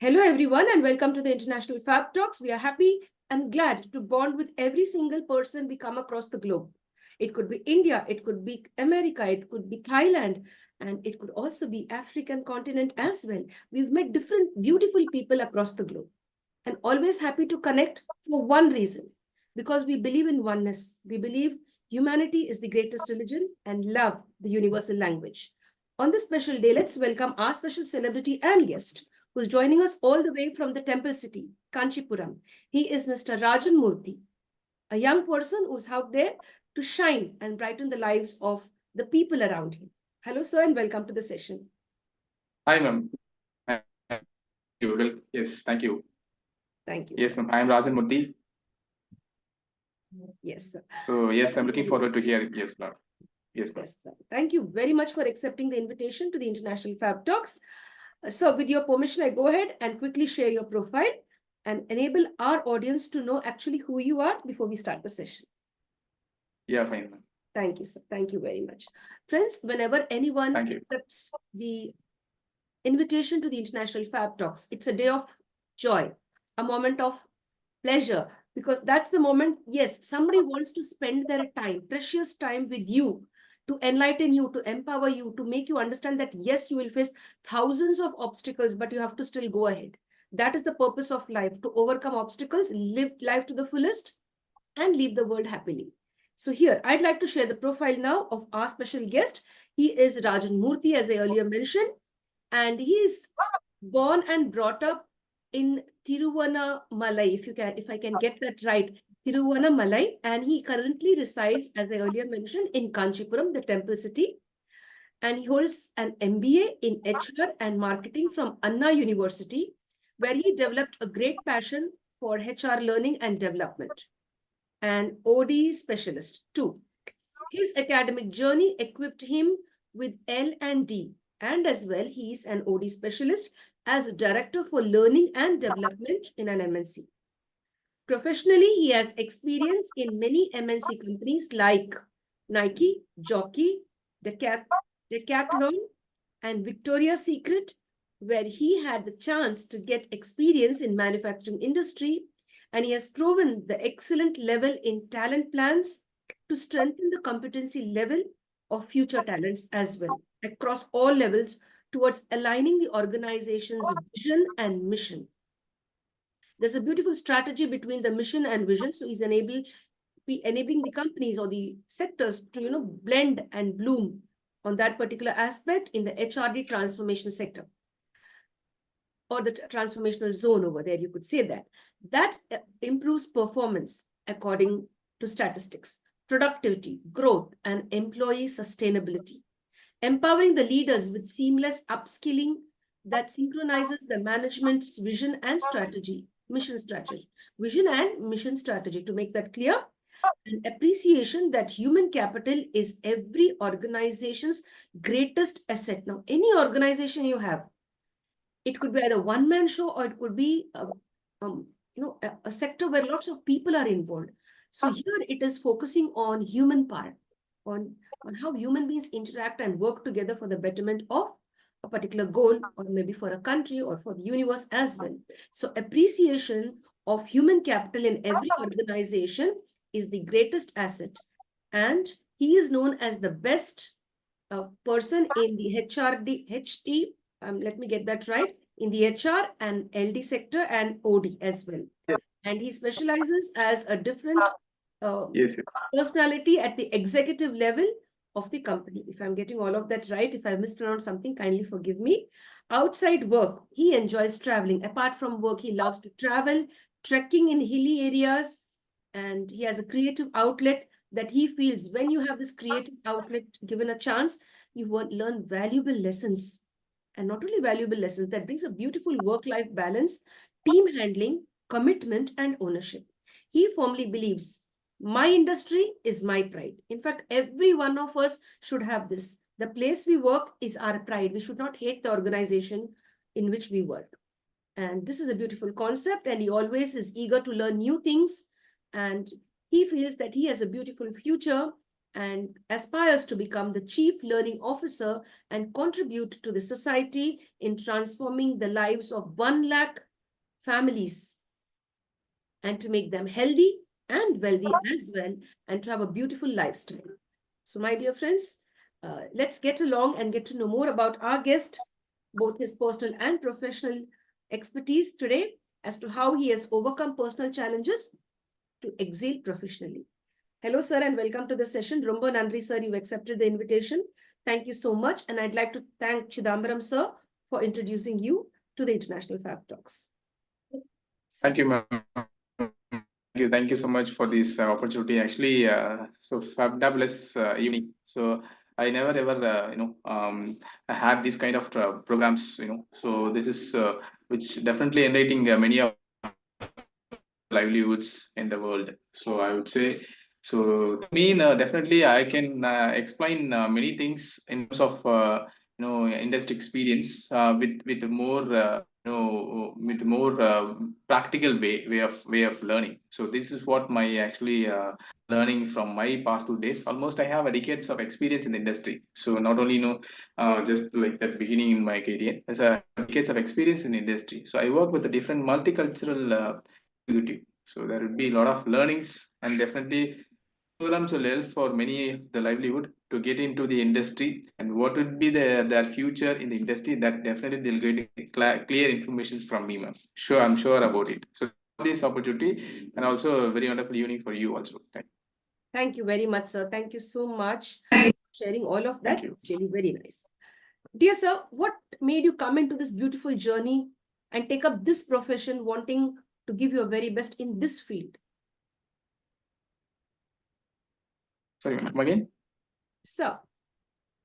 Hello, everyone, and welcome to the International Fab Talks. We are happy and glad to bond with every single person we come across the globe. It could be India, it could be America, it could be Thailand, and it could also be African continent as well. We've met different beautiful people across the globe and always happy to connect for one reason, because we believe in oneness. We believe humanity is the greatest religion and love the universal language. On this special day, let's welcome our special celebrity and guest who's joining us all the way from the temple city, Kanchipuram. He is Mr. Rajan Moorthy, a young person who's out there to shine and brighten the lives of the people around him. Hello, sir, and welcome to the session. Hi, ma'am. Yes, thank you. Thank you. Yes, ma'am. I am Rajan Moorthy. Yes, sir. So, yes, I'm looking forward to hear it. Yes, ma'am. Yes, ma'am. Yes, sir. Thank you very much for accepting the invitation to the International Fab Talks. So, with your permission, I go ahead and quickly share your profile and enable our audience to know actually who you are before we start the session. Yeah, fine, ma'am. Thank you, sir. Thank you very much. Friends, whenever anyone accepts the invitation to the International Fab Talks, it's a day of joy, a moment of pleasure, because that's the moment, yes, somebody wants to spend their time, precious time with you, to enlighten you, to empower you, to make you understand that, yes, you will face thousands of obstacles, but you have to still go ahead. That is the purpose of life, to overcome obstacles, live life to the fullest, and leave the world happily. So here, I'd like to share the profile now of our special guest. He is Rajan Moorthy, as I earlier mentioned, and he is born and brought up in Tiruvannamalai, if I can get that right, Tiruvannamalai, and he currently resides, as I earlier mentioned, in Kanchipuram, the temple city, and he holds an MBA in HR and marketing from Anna University, where he developed a great passion for HR learning and development, and OD specialist too. His academic journey equipped him with L&D, and as well, he is an OD specialist as Director for Learning and Development in an MNC. Professionally, he has experience in many MNC companies like Nike, Jockey, Decathlon, and Victoria Secret, where he had the chance to get experience in manufacturing industry, and he has proven the excellent level in talent plans to strengthen the competency level of future talents as well across all levels towards aligning the organization's vision and mission. There's a beautiful strategy between the mission and vision. So he's enabling the companies or the sectors to, blend and bloom on that particular aspect in the HRD transformation sector, or the transformational zone over there, you could say that. That improves performance according to statistics, productivity, growth, and employee sustainability. Empowering the leaders with seamless upskilling that synchronizes the management's vision and strategy, vision and mission strategy, to make that clear. An appreciation that human capital is every organization's greatest asset. Now, any organization you have, it could be either one-man show, or it could be a sector where lots of people are involved. So here it is focusing on human part, on how human beings interact and work together for the betterment of a particular goal, or maybe for a country or for the universe as well. So appreciation of human capital in every organization is the greatest asset. And he is known as the best person in the let me get that right, in the HR and LD sector and OD as well. And he specializes as a different personality at the executive level of the company. If I'm getting all of that right, if I mispronounced something, kindly forgive me. Outside work, he enjoys traveling. Apart from work, he loves to travel, trekking in hilly areas, and he has a creative outlet that he feels when you have this creative outlet given a chance, you will learn valuable lessons. And not only valuable lessons, that brings a beautiful work-life balance, team handling, commitment, and ownership. He firmly believes, my industry is my pride. In fact, every one of us should have this. The place we work is our pride. We should not hate the organization in which we work. And this is a beautiful concept, and he always is eager to learn new things. And he feels that he has a beautiful future and aspires to become the Chief Learning Officer and contribute to the society in transforming the lives of 1 lakh families and to make them healthy and wealthy as well, and to have a beautiful lifestyle. So, my dear friends, let's get along and get to know more about our guest, both his personal and professional expertise today, as to how he has overcome personal challenges to excel professionally. Hello, sir, and welcome to the session. Romba Nandri, sir, you accepted the invitation. Thank you so much. And I'd like to thank Chidambaram, sir, for introducing you to the International Fab Talks. Thank you, ma'am. Thank you so much for this opportunity. Actually, so fabulous evening. So I never ever, I had this kind of programs, So this is which definitely enlightening many of livelihoods in the world. So I would say, so to me, definitely I can explain many things in terms of industry experience with more with more practical way of learning. So this is what my actually learning from my past 2 days. Almost I have a decades of experience in the industry. So not only just like the beginning in my career, as a decades of experience in industry. So I work with a different multicultural executive. So there will be a lot of learnings and definitely programs will help for many the livelihood to get into the industry and what would be their future in the industry. That definitely they'll get clear information from me, ma'am. Sure, I'm sure about it. So this opportunity and also a very wonderful evening for you also. Thank you very much, sir. Thank you so much for sharing all of that. It's really very nice. Dear sir, what made you come into this beautiful journey and take up this profession, wanting to give your very best in this field? Sorry, ma'am, again? Sir,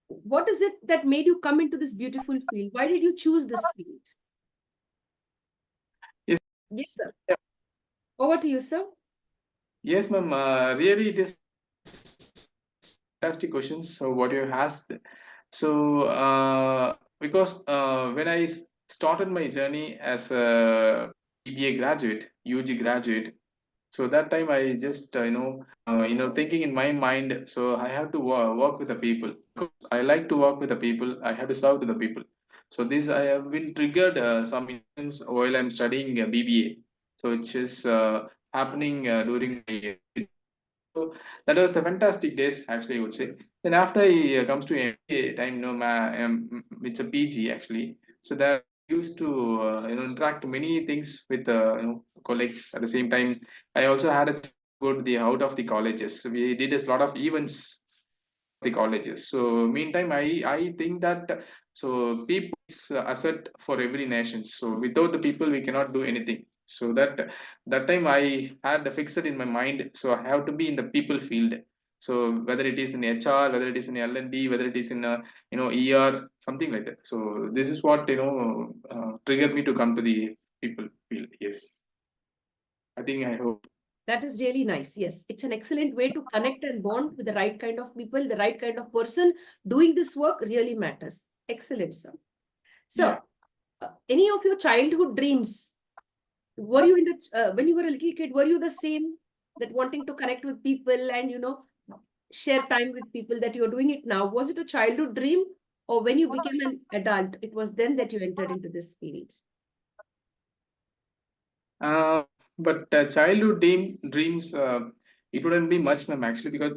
what is it that made you come into this beautiful field? Why did you choose this field? Yes. Yes, sir. Yeah. Over to you, sir. Yes, ma'am. Really, it is fantastic questions. So what you asked. So because when I started my journey as a BBA graduate, UG graduate, so that time I just thinking in my mind. So I have to work with the people. I like to work with the people. I have to serve to the people. So this I have been triggered some instance while I'm studying BBA. So which is happening during my so that was the fantastic days, actually, I would say. Then after I comes to MBA time, it's a PG actually. So that I used to interact many things with colleagues. At the same time, I also had a go to the out of the colleges. We did a lot of events the colleges. So meantime, I think that so people is asset for every nation. So without the people, we cannot do anything. So that time I had fixed in my mind. So I have to be in the people field. So whether it is in HR, whether it is in L&D, whether it is in ER, something like that. So this is what triggered me to come to the people field. Yes, I think I hope. That is really nice. Yes, it's an excellent way to connect and bond with the right kind of people, the right kind of person. Doing this work really matters. Excellent, sir. So, Yeah. Any of your childhood dreams, were you in the when you were a little kid, were you the same, that wanting to connect with people and share time with people, that you're doing it now? Was it a childhood dream, or when you became an adult, it was then that you entered into this field? But childhood dreams, it wouldn't be much, ma'am, actually, because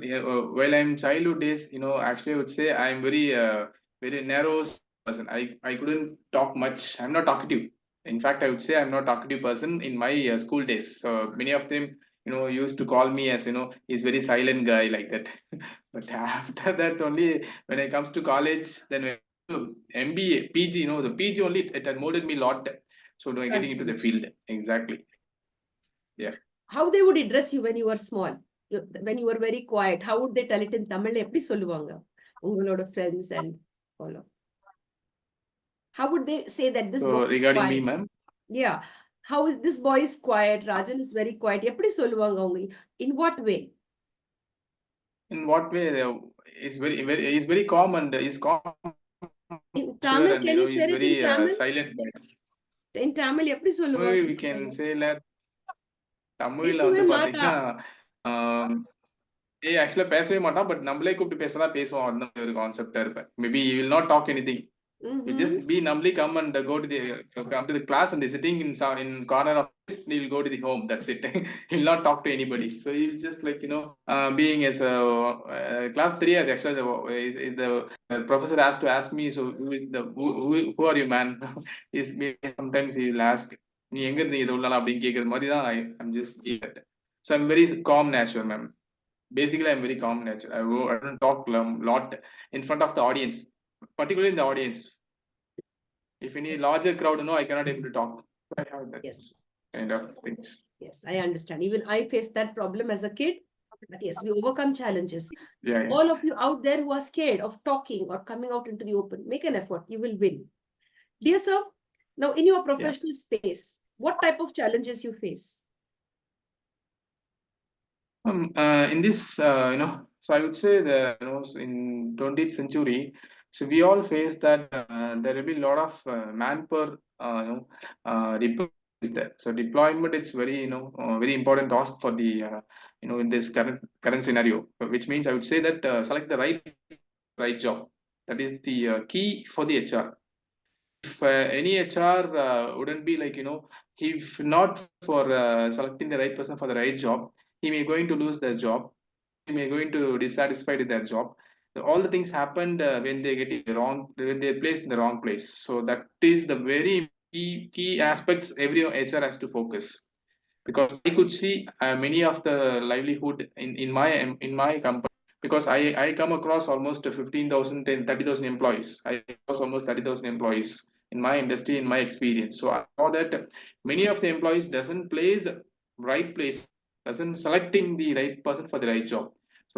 while I'm childhood days, actually, I would say I'm very narrow person. I couldn't talk much. I'm not talkative. In fact, I would say I'm not talkative person in my school days. So many of them, used to call me as, he's very silent guy like that. But after that, only when it comes to college, then when to MBA, PG, the PG only, it had molded me a lot. So getting into the field, exactly. Yeah. How they would address you when you were small, when you were very quiet? How would they tell it in Tamil? எப்படி சொல்லுவாங்க உங்களோட friends and all of? How would they say that this boy So is regarding me, quiet? ma'am, Yeah. How is this boy is quiet? Rajan is very quiet. எப்படி சொல்லுவாங்க அவங்க? In what way? in what way? Is very calm and is calm, In sure, Tamil, and can you he's share it in very Tamil? silent guy. In Tamil, எப்படி சொல்லுவாங்க? We can say that தமிழ்ல பேசவே வந்து மாட்டா. பாத்தீங்கன்னா actually பேசவே மாட்டான், but நம்மளே கூப்பிட்டு பேசினா பேசுவோம், அந்த ஒரு கான்செப்டா இருப்பேன். Maybe he will not talk anything. You just be numbly come and go to the class and sitting in corner of this, he will go to the home. That's it. He will not talk to anybody. So he will just like being as a class 3. Actually, the professor has to ask me. So who are you, man? Sometimes he will ask. நீ எங்க இருந்து இது உள்ளலாம் அப்படின்னு கேட்கிற மாதிரி தான் I'm just so I'm very calm nature, ma'am. Basically, I'm very calm nature. I don't talk a lot in front of the audience, particularly in the audience. If any larger crowd, I cannot able to talk. I have that kind of things. Yes, I understand. Even I faced that problem as a kid. But yes, we overcome challenges. So Yeah. all of you out there who are scared of talking or coming out into the open, make an effort. You will win. Dear sir, now in your professional space, what type of challenges you face? In this, so I would say that in 20th century, so we all face that there will be a lot of manpower, deployment is there. So deployment, it's very very important task for the in this current scenario, which means I would say that select the right job. That is the key for the HR. If any HR wouldn't be like if not for selecting the right person for the right job, he may going to lose their job, he may going to dissatisfied with their job. So all the things happened when they get it wrong, when they're placed in the wrong place. So that is the very key aspects every HR has to focus. Because I could see many of the livelihood in my company, because I come across almost 15,000 30,000 employees. I was almost 30,000 employees in my industry, in my experience. So I saw that many of the employees doesn't place right place, doesn't selecting the right person for the right job. So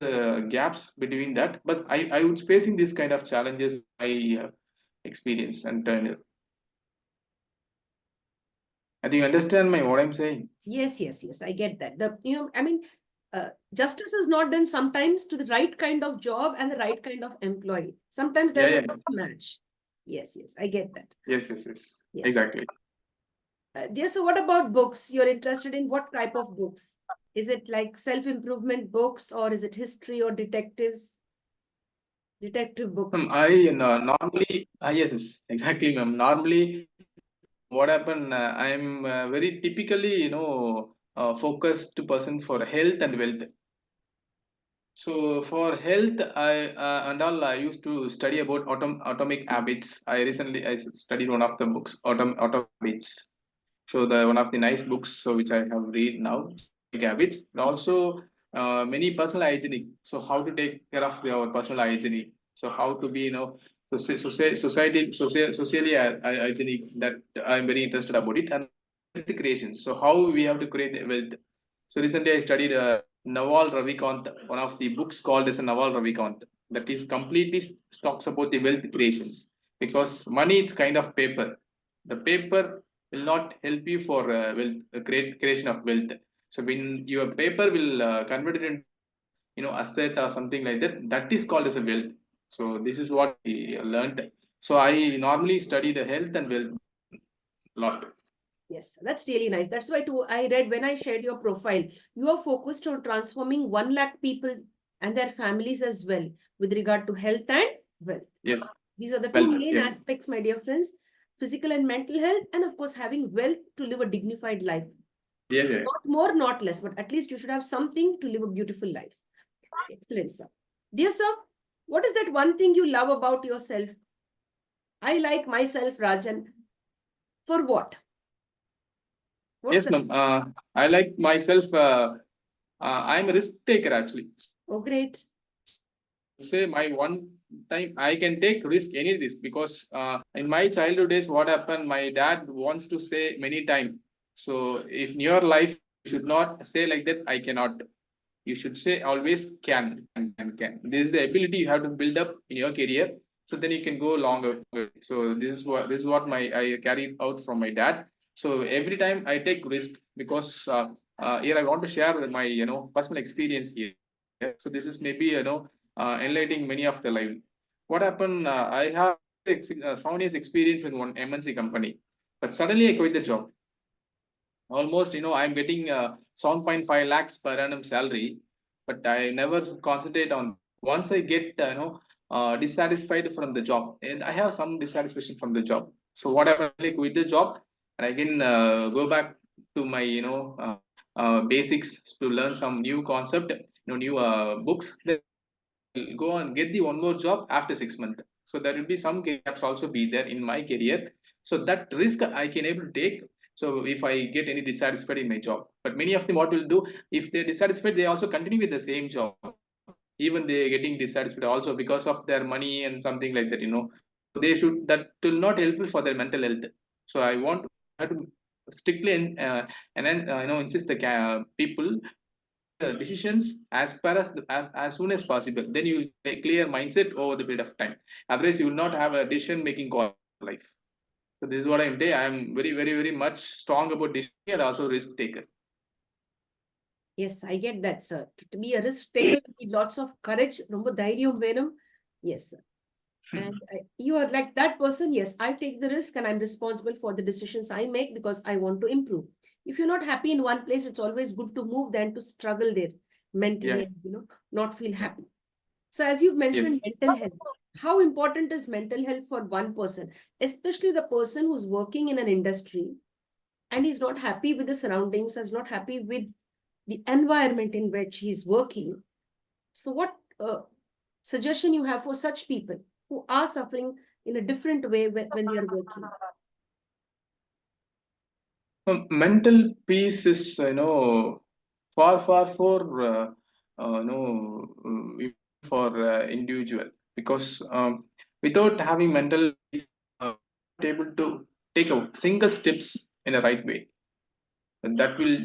the gaps between that, but I was facing this kind of challenges I experience and I think you understand what I'm saying. Yes, I get that. I mean, justice is not done sometimes to the right kind of job and the right kind of employee. Sometimes there's a mismatch. Yes, I get that. Yes. Exactly. Dear, so what about books? You're interested in what type of books? Is it like self-improvement books, or is it history or detective books? I normally, yes, exactly, ma'am. Normally, what happened? I'm very typically, focused person for health and wealth. So for health, I used to study about atomic habits. I studied one of the books, Atomic Habits. So one of the nice books, so which I have read now, Atomic Habits. And also many personal hygienic. So how to take care of your personal hygiene. So how to be, socially hygienic. That I'm very interested about it. And wealth creation. So how we have to create wealth. So recently I studied Naval Ravikant, one of the books called as a Naval Ravikant, that is completely talks about the wealth creations, because money is kind of paper. The paper will not help you for creation of wealth. So when your paper will convert it into asset or something like that, that is called as a wealth. So this is what we learned. So I normally study the health and wealth a lot. Yes, that's really nice. That's why too, I read when I shared your profile, you are focused on transforming 1 lakh people and their families as well with regard to health and wealth. Yes. These are the two main aspects, my dear friends, physical and mental health, and of course, having wealth to live a dignified life. Yeah. Not more, not less, but at least you should have something to live a beautiful life. Excellent, sir. Dear sir, what is that one thing you love about yourself? I like myself, Rajan. For what? Yes, ma'am. I like myself. I'm a risk taker, actually. Oh, great. Say my one time I can take any risk, because in my childhood days, what happened? My dad wants to say many times. So if in your life you should not say like that, I cannot. You should say always can. This is the ability you have to build up in your career. So then you can go longer. So this is what I carried out from my dad. So every time I take risk, because here I want to share my personal experience here. So this is maybe enlightening many of the life. What happened? I have 7 years experience in one MNC company, but suddenly I quit the job. Almost I'm getting 7.5 lakhs per annum salary. but I never concentrate on. Once I get dissatisfied from the job, and I have some dissatisfaction from the job. So what I like with the job, and I can go back to my basics to learn some new concept, new books. Then I'll go and get the one more job after 6 months. So there will be some gaps also be there in my career. So that risk I can able to take. So if I get any dissatisfied in my job, but many of them what will do, if they're dissatisfied, they also continue with the same job, even they getting dissatisfied also because of their money and something like that. They should, that will not helpful for their mental health. So I want to strictly and then insist the people decisions as far as soon as possible. Then you will make clear mindset over the period of time. Otherwise, you will not have a decision making call in life. So this is what I'm saying. I am very, very, very much strong about decision and also risk taker. Yes, I get that, sir. To be a risk taker, you need lots of courage. Romba dhairiyam venum. Yes, sir. And you are like that person. Yes, I take the risk and I'm responsible for the decisions I make because I want to improve. If you're not happy in one place, it's always good to move than to struggle there mentally and not feel happy. So as you've mentioned, mental health. How important is mental health for one person, especially the person who's working in an industry and he's not happy with the surroundings, is not happy with the environment in which he's working. So what suggestion you have for such people who are suffering in a different way when they are working? Mental peace is far for for individual, because without having mental peace, able to take a single steps in the right way, that will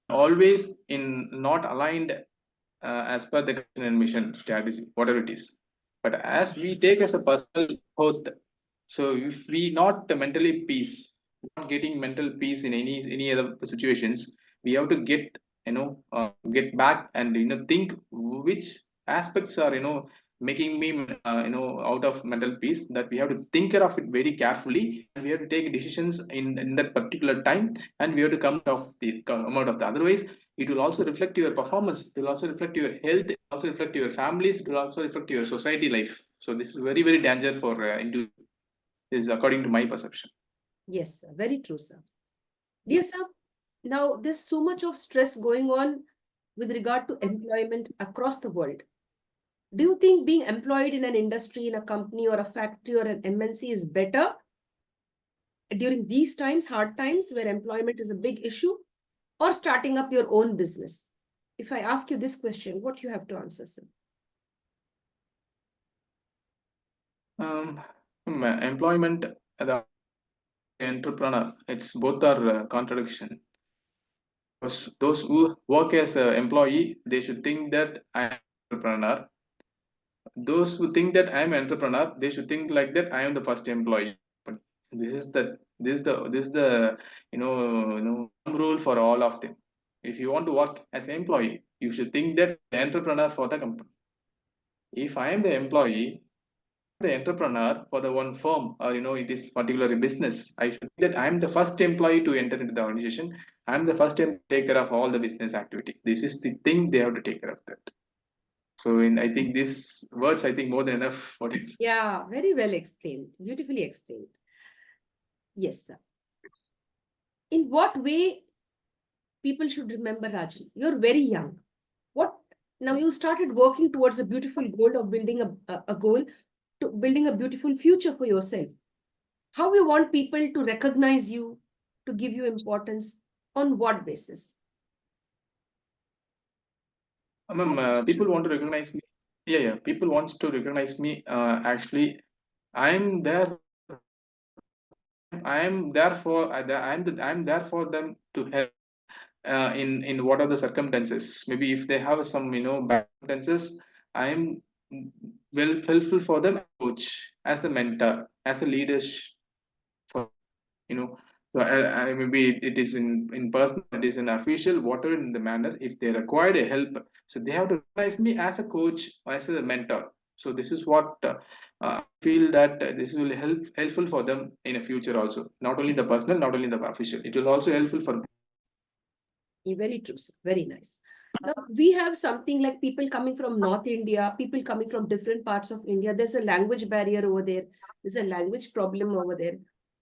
always in not aligned as per the and mission strategy, whatever it is. But as we take as a personal oath, so if we not mentally peace, not getting mental peace in any other situations, we have to get back and think which aspects are making me out of mental peace, that we have to think care of it very carefully, and we have to take decisions in that particular time, and we have to come out of the, otherwise it will also reflect your performance, it will also reflect your health, it will also reflect your families, it will also reflect your society life. So this is very, very danger for individual, is according to my perception. Yes, sir. Very true, sir. Dear sir, now there's so much of stress going on with regard to employment across the world. Do you think being employed in an industry, in a company or a factory or an MNC is better during these times, hard times, where employment is a big issue, or starting up your own business? If I ask you this question, what you have to answer, sir? Employment, the entrepreneur, it's both are contradiction. Because those who work as an employee, they should think that I am entrepreneur. Those who think that I am entrepreneur, they should think like that I am the first employee. But this is the rule for all of them. If you want to work as an employee, you should think that the entrepreneur for the company. If I am the employee, the entrepreneur for the one firm, or it is particularly business, I should think that I am the first employee to enter into the organization. I am the first time to take care of all the business activity. This is the thing they have to take care of that. So I think these words, I think more than enough for it. Yeah, very well explained. Beautifully explained. Yes, sir. In what way people should remember, Rajan? You're very young. Now you started working towards a beautiful goal of building a goal to building a beautiful future for yourself. How you want people to recognize you, to give you importance, on what basis? People want to recognize me. Yeah. People wants to recognize me. Actually, I'm there. I'm there for. I'm there for them to help. In what are the circumstances? Maybe if they have some bad circumstances, I'm well helpful for them. Coach, as a mentor, as a leader, for you know. So maybe it is in person, it is in official, whatever in the manner. If they require a help, so they have to recognize me as a coach or as a mentor. So this is what I feel that this will helpful for them in the future also. Not only the personal, not only the official. It will also helpful for. Very true, sir. Very nice. Now, we have something like people coming from North India, people coming from different parts of India. There's a language barrier over there. There's a language problem over there.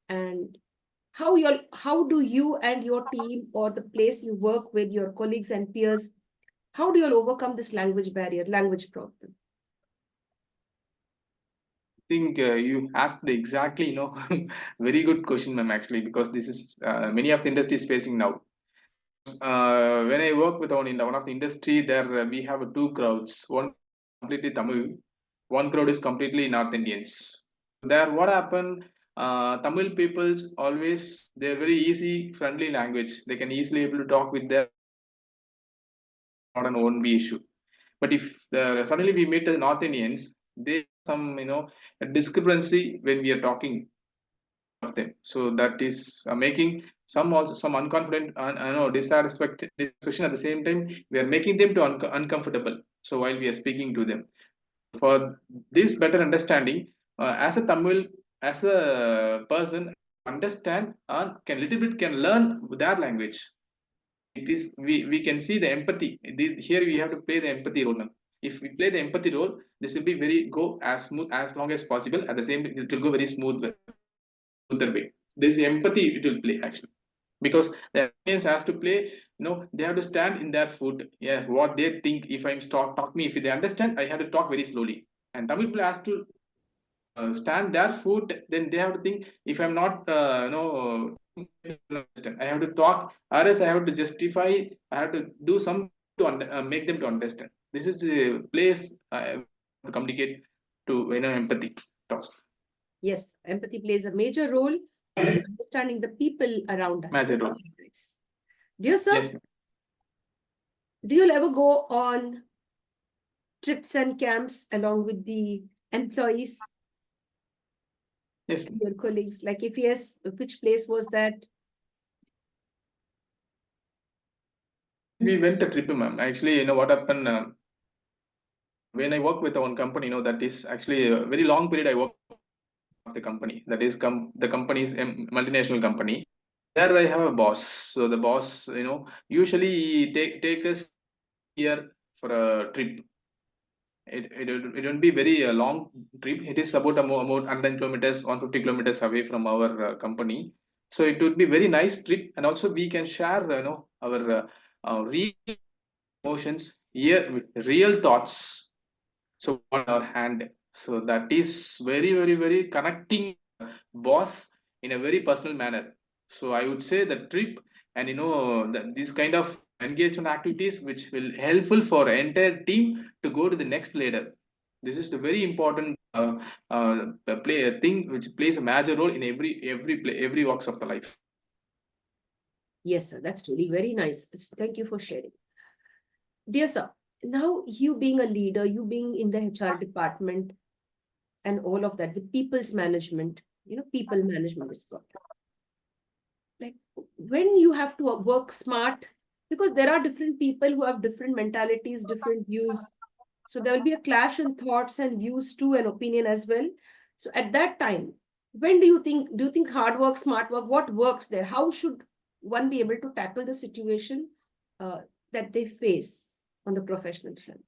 And how do you and your team or the place you work with, your colleagues and peers, how do you all overcome this language barrier, language problem? I think you asked the exactly, very good question, ma'am, actually, because this is many of the industries facing now. When I work with one of the industry, there we have two crowds. One completely Tamil, one crowd is completely North Indians. There, what happened? Tamil peoples always they're very easy, friendly language. They can easily able to talk with their not an won't be issue. But if suddenly we meet the North Indians, they some a discrepancy when we are talking of them. So that is making some also some unconfident and dissatisfaction at the same time. We are making them to uncomfortable. So while we are speaking to them, for this better understanding, as a Tamil, as a person, understand and can little bit can learn their language. It is we can see the empathy. Here we have to play the empathy role now. If we play the empathy role, this will be very go as smooth as long as possible. At the same, it will go very smoother way. This empathy it will play actually because the audience has to play. They have to stand in their foot. Yeah, what they think. If I'm talk me, if they understand, I have to talk very slowly. And Tamil people has to stand their foot. Then they have to think. If I'm not, I have to talk. Or else I have to justify. I have to do some to make them to understand. This is a place to communicate to empathy talks. Yes, empathy plays a major role in understanding the people around us. Major role. Dear sir, Yes. do you ever go on trips and camps along with the employees? Yes. Your colleagues, like if yes, which place was that? We went a trip, ma'am. Actually, what happened when I work with one company, that is actually a very long period I work with the company. That is the company is a multinational company. There I have a boss. So the boss, usually take us here for a trip. It won't be very long trip. It is about 100 kilometers, 150 kilometers away from our company. So it would be very nice trip, and also we can share, our real emotions, real thoughts. So on our hand. So that is very, very, very connecting boss in a very personal manner. So I would say the trip and this kind of engagement activities which will helpful for entire team to go to the next ladder. This is the very important play a thing which plays a major role in every walks of the life. Yes, sir. That's really very nice. Thank you for sharing. Dear sir, now you being a leader, you being in the HR department and all of that with people's management, people management is what. Like when you have to work smart, because there are different people who have different mentalities, different views. So there will be a clash in thoughts and views too, and opinion as well. So at that time, when do you think hard work, smart work, what works there? How should one be able to tackle the situation that they face on the professional front?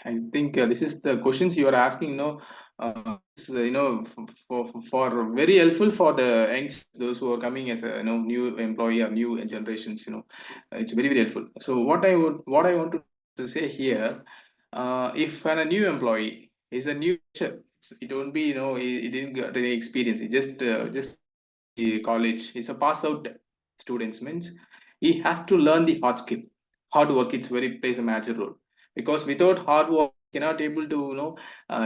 I think this is the questions you are asking. For very helpful for the youngsters, those who are coming as a new employee or new generations. It's very very helpful. So what I want to say here, if a new employee is a new teacher, it won't be he didn't get any experience. He just college. He's a pass out students means he has to learn the hard skill. Hard work it's very plays a major role because without hard work cannot able to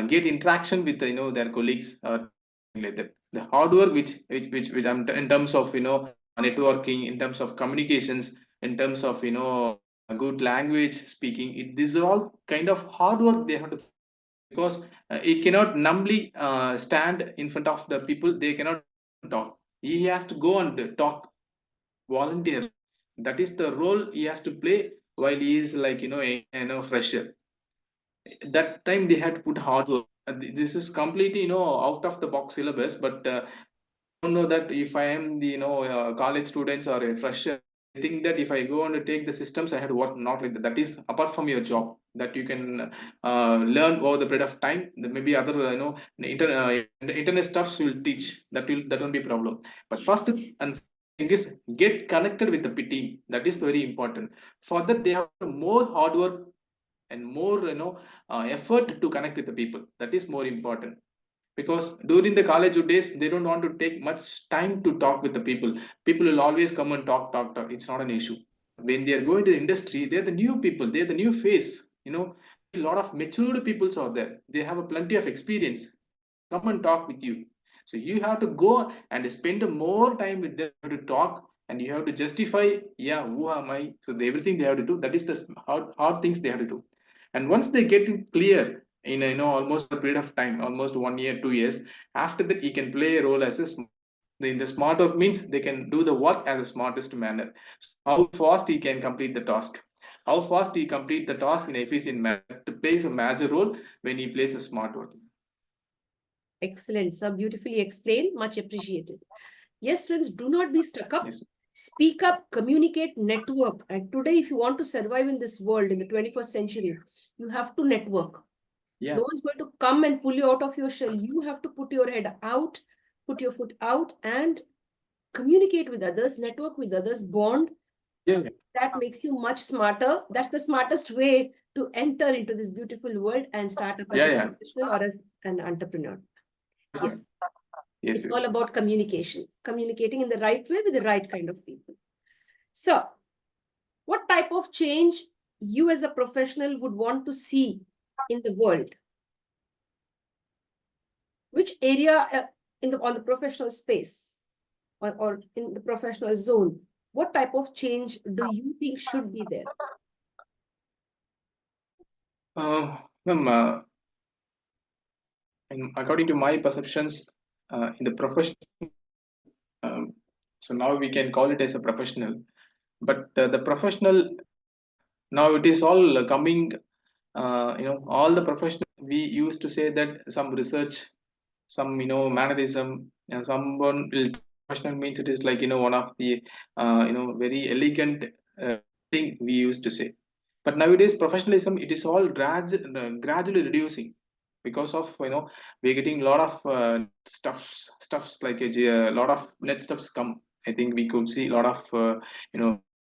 get interaction with their colleagues like that. The hard work which I'm in terms of networking, in terms of communications, in terms of good language speaking, these are all kind of hard work they have to, because it cannot numbly stand in front of the people. They cannot talk. He has to go and talk volunteer. That is the role he has to play while he is like a fresher. That time they had to put hard work. This is completely out of the box syllabus, but don't know that if I am the college students or a fresher, I think that if I go on to take the systems, I have to work not like that. That is apart from your job that you can learn over the period of time. Maybe other internet stuffs will teach. That won't be a problem. But first and thing is get connected with the team. That is very important. For that, they have more hard work and more effort to connect with the people. That is more important, because during the college days they don't want to take much time to talk with the people will always come and talk. It's not an issue. When they are going to the industry, they're the new people, they're the new face, a lot of matured peoples are there, they have a plenty of experience, come and talk with you. So you have to go and spend more time with them to talk, and you have to justify, yeah, who am I? So everything they have to do, that is the hard things they have to do. And once they get it clear in almost a period of time, almost 1 year 2 years, after that he can play a role as in the smart work means they can do the work as a smartest manner. So how fast he can complete the task, how fast he complete the task in efficient manner, to plays a major role when he plays a smart work. Excellent, sir. Beautifully explained. Much appreciated. Yes, friends, do not be stuck up. Yes. Speak up, communicate, network. And today, if you want to survive in this world in the 21st century, you have to network. Yeah. No one's going to come and pull you out of your shell. You have to put your head out, put your foot out, and communicate with others, network with others, bond. Yeah. That makes you much smarter. That's the smartest way to enter into this beautiful world and start up as a professional or as an entrepreneur. Yes. Yes, it's all about communication, communicating in the right way with the right kind of people. So, what type of change you as a professional would want to see in the world? Which area on the professional space or in the professional zone, what type of change do you think should be there? Ma'am, according to my perceptions, in the profession, so now we can call it as a professional, but the professional now it is all coming. All the professionals, we used to say that some research, some mannerism, someone will professional means it is like one of the very elegant thing we used to say. But nowadays professionalism, it is all gradually reducing, because of we're getting a lot of stuffs like a lot of net stuffs come. I think we could see a lot of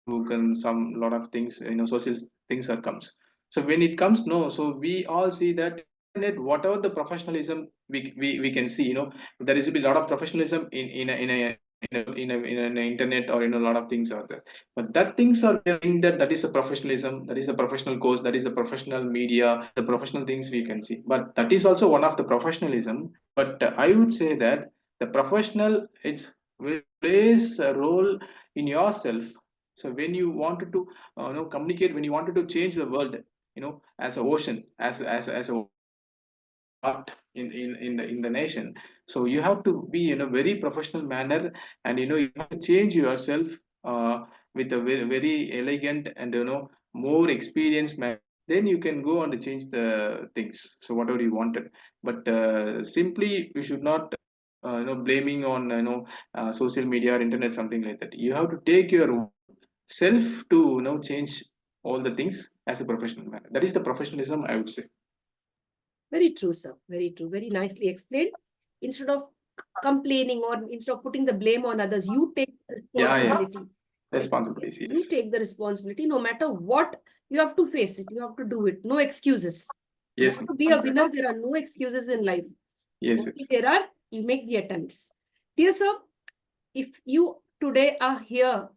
book and some lot of things, social things that comes. So when it comes, no, so we all see that internet, whatever the professionalism we can see, there is a lot of professionalism in an internet, or a lot of things are there. But that things are saying that is a professionalism, that is a professional course, that is a professional media, the professional things we can see. But that is also one of the professionalism. But I would say that the professional, it's will plays a role in yourself. So when you wanted to communicate, when you wanted to change the world, as a ocean, as a art in the nation, so you have to be in a very professional manner, and you have to change yourself with a very elegant and more experienced man. Then you can go on to change the things, so whatever you wanted. But simply we should not blaming on social media or internet, something like that. You have to take your self to change all the things as a professional manner. That is the professionalism, I would say. Very true, sir. Very true. Very nicely explained. Instead of complaining or instead of putting the blame on others, you take responsibility. Responsibilities, yes. You take the responsibility. No matter what, you have to face it. You have to do it. No excuses. Yes. To be a winner, there are no excuses in life. Yes. If there are, you make the attempts. Dear sir, if you today are here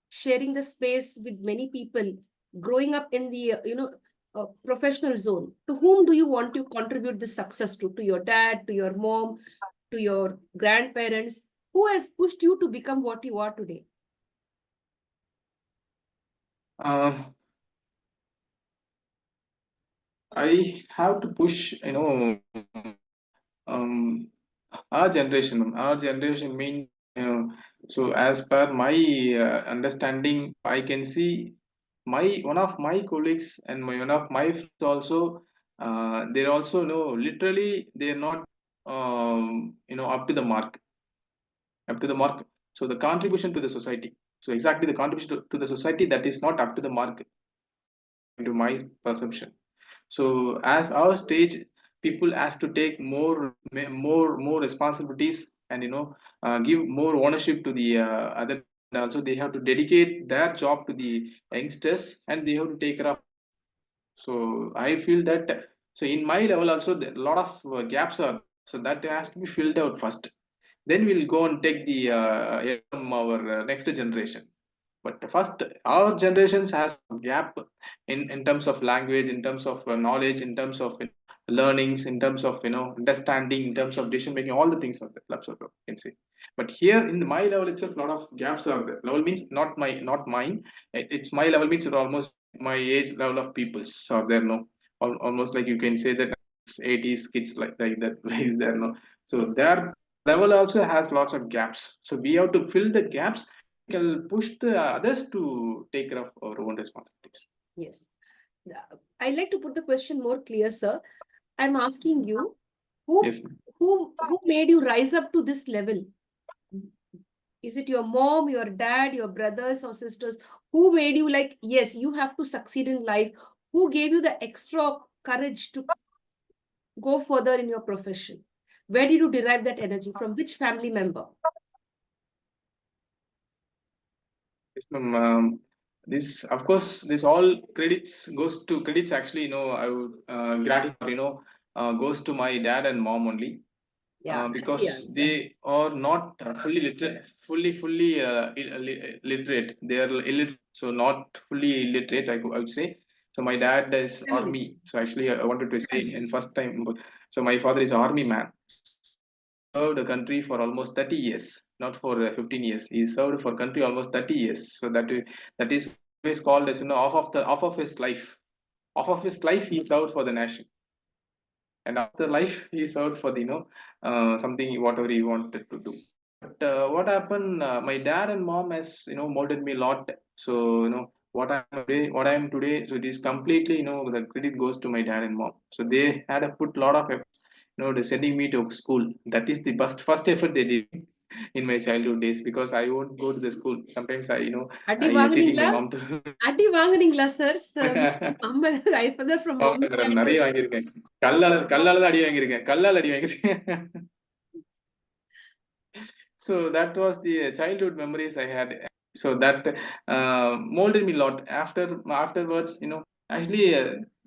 sharing the space with many people, growing up in the professional zone, to whom do you want to contribute this success to? To your dad, to your mom, to your grandparents? Who has pushed you to become what you are today? I have to push, our generation mean, so as per my understanding, I can see one of my colleagues and one of my friends also, they're also literally they're not up to the mark. up to the mark. So the contribution to the society. So exactly the contribution to the society that is not up to the mark, into my perception. So as our stage, people has to take more responsibilities, and give more ownership to the other. And also they have to dedicate their job to the youngsters, and they have to take care of. So I feel that, so in my level also a lot of gaps are, so that has to be filled out first. Then we'll go and take the from our next generation. But first, our generations has a gap in terms of language, in terms of knowledge, in terms of learnings, in terms of understanding, in terms of decision making. All the things are there. Lots of, you can say. But here in my level itself, a lot of gaps are there. Level means not mine. It's my level means it almost my age level of peoples are there. No, almost like you can say that 80s kids like that is there. No, so their level also has lots of gaps. So we have to fill the gaps, can push the others to take care of our own responsibilities. Yes. I'd like to put the question more clear, sir. I'm asking you, who, Yes, who made you rise up to this level? Is it your mom, your dad, your brothers or sisters? Who made you like, yes, you have to succeed in life? Who gave you the extra courage to go further in your profession? Where did you derive that energy? From which family member? yes, ma'am. This, of course, this all credits actually. I would gratitude. Goes to my dad and mom only. Yeah, that's the Because answer. they are not fully literate, fully literate. They are illiterate, so not fully illiterate, I would say. So my dad is Family. army. So actually, I wanted to say in first time. So my father is army man. Served the country for almost 30 years, not for 15 years. He served for country almost 30 years. So that is always called as off of his life. Off of his life, he served for the nation, and after life he served for the something whatever he wanted to do. But what happened, my dad and mom has molded me a lot. So what I am today, so it is completely, the credit goes to my dad and mom. So they had to put a lot of effort, to sending me to school. That is the first effort they did in my childhood days, because I won't go to the school. Sometimes Adi even cheating my வாங்குனீங்களா? mom to Adi வாங்குனீங்களா, sirs? Amma, I father from mom. நிறைய வாங்கியிருக்கேன். கல்லால தான் அடி வாங்கியிருக்கேன். கல்லால அடி வாங்கியிருக்கேன். So that was the childhood memories I had. So that molded me a lot. Afterwards, actually,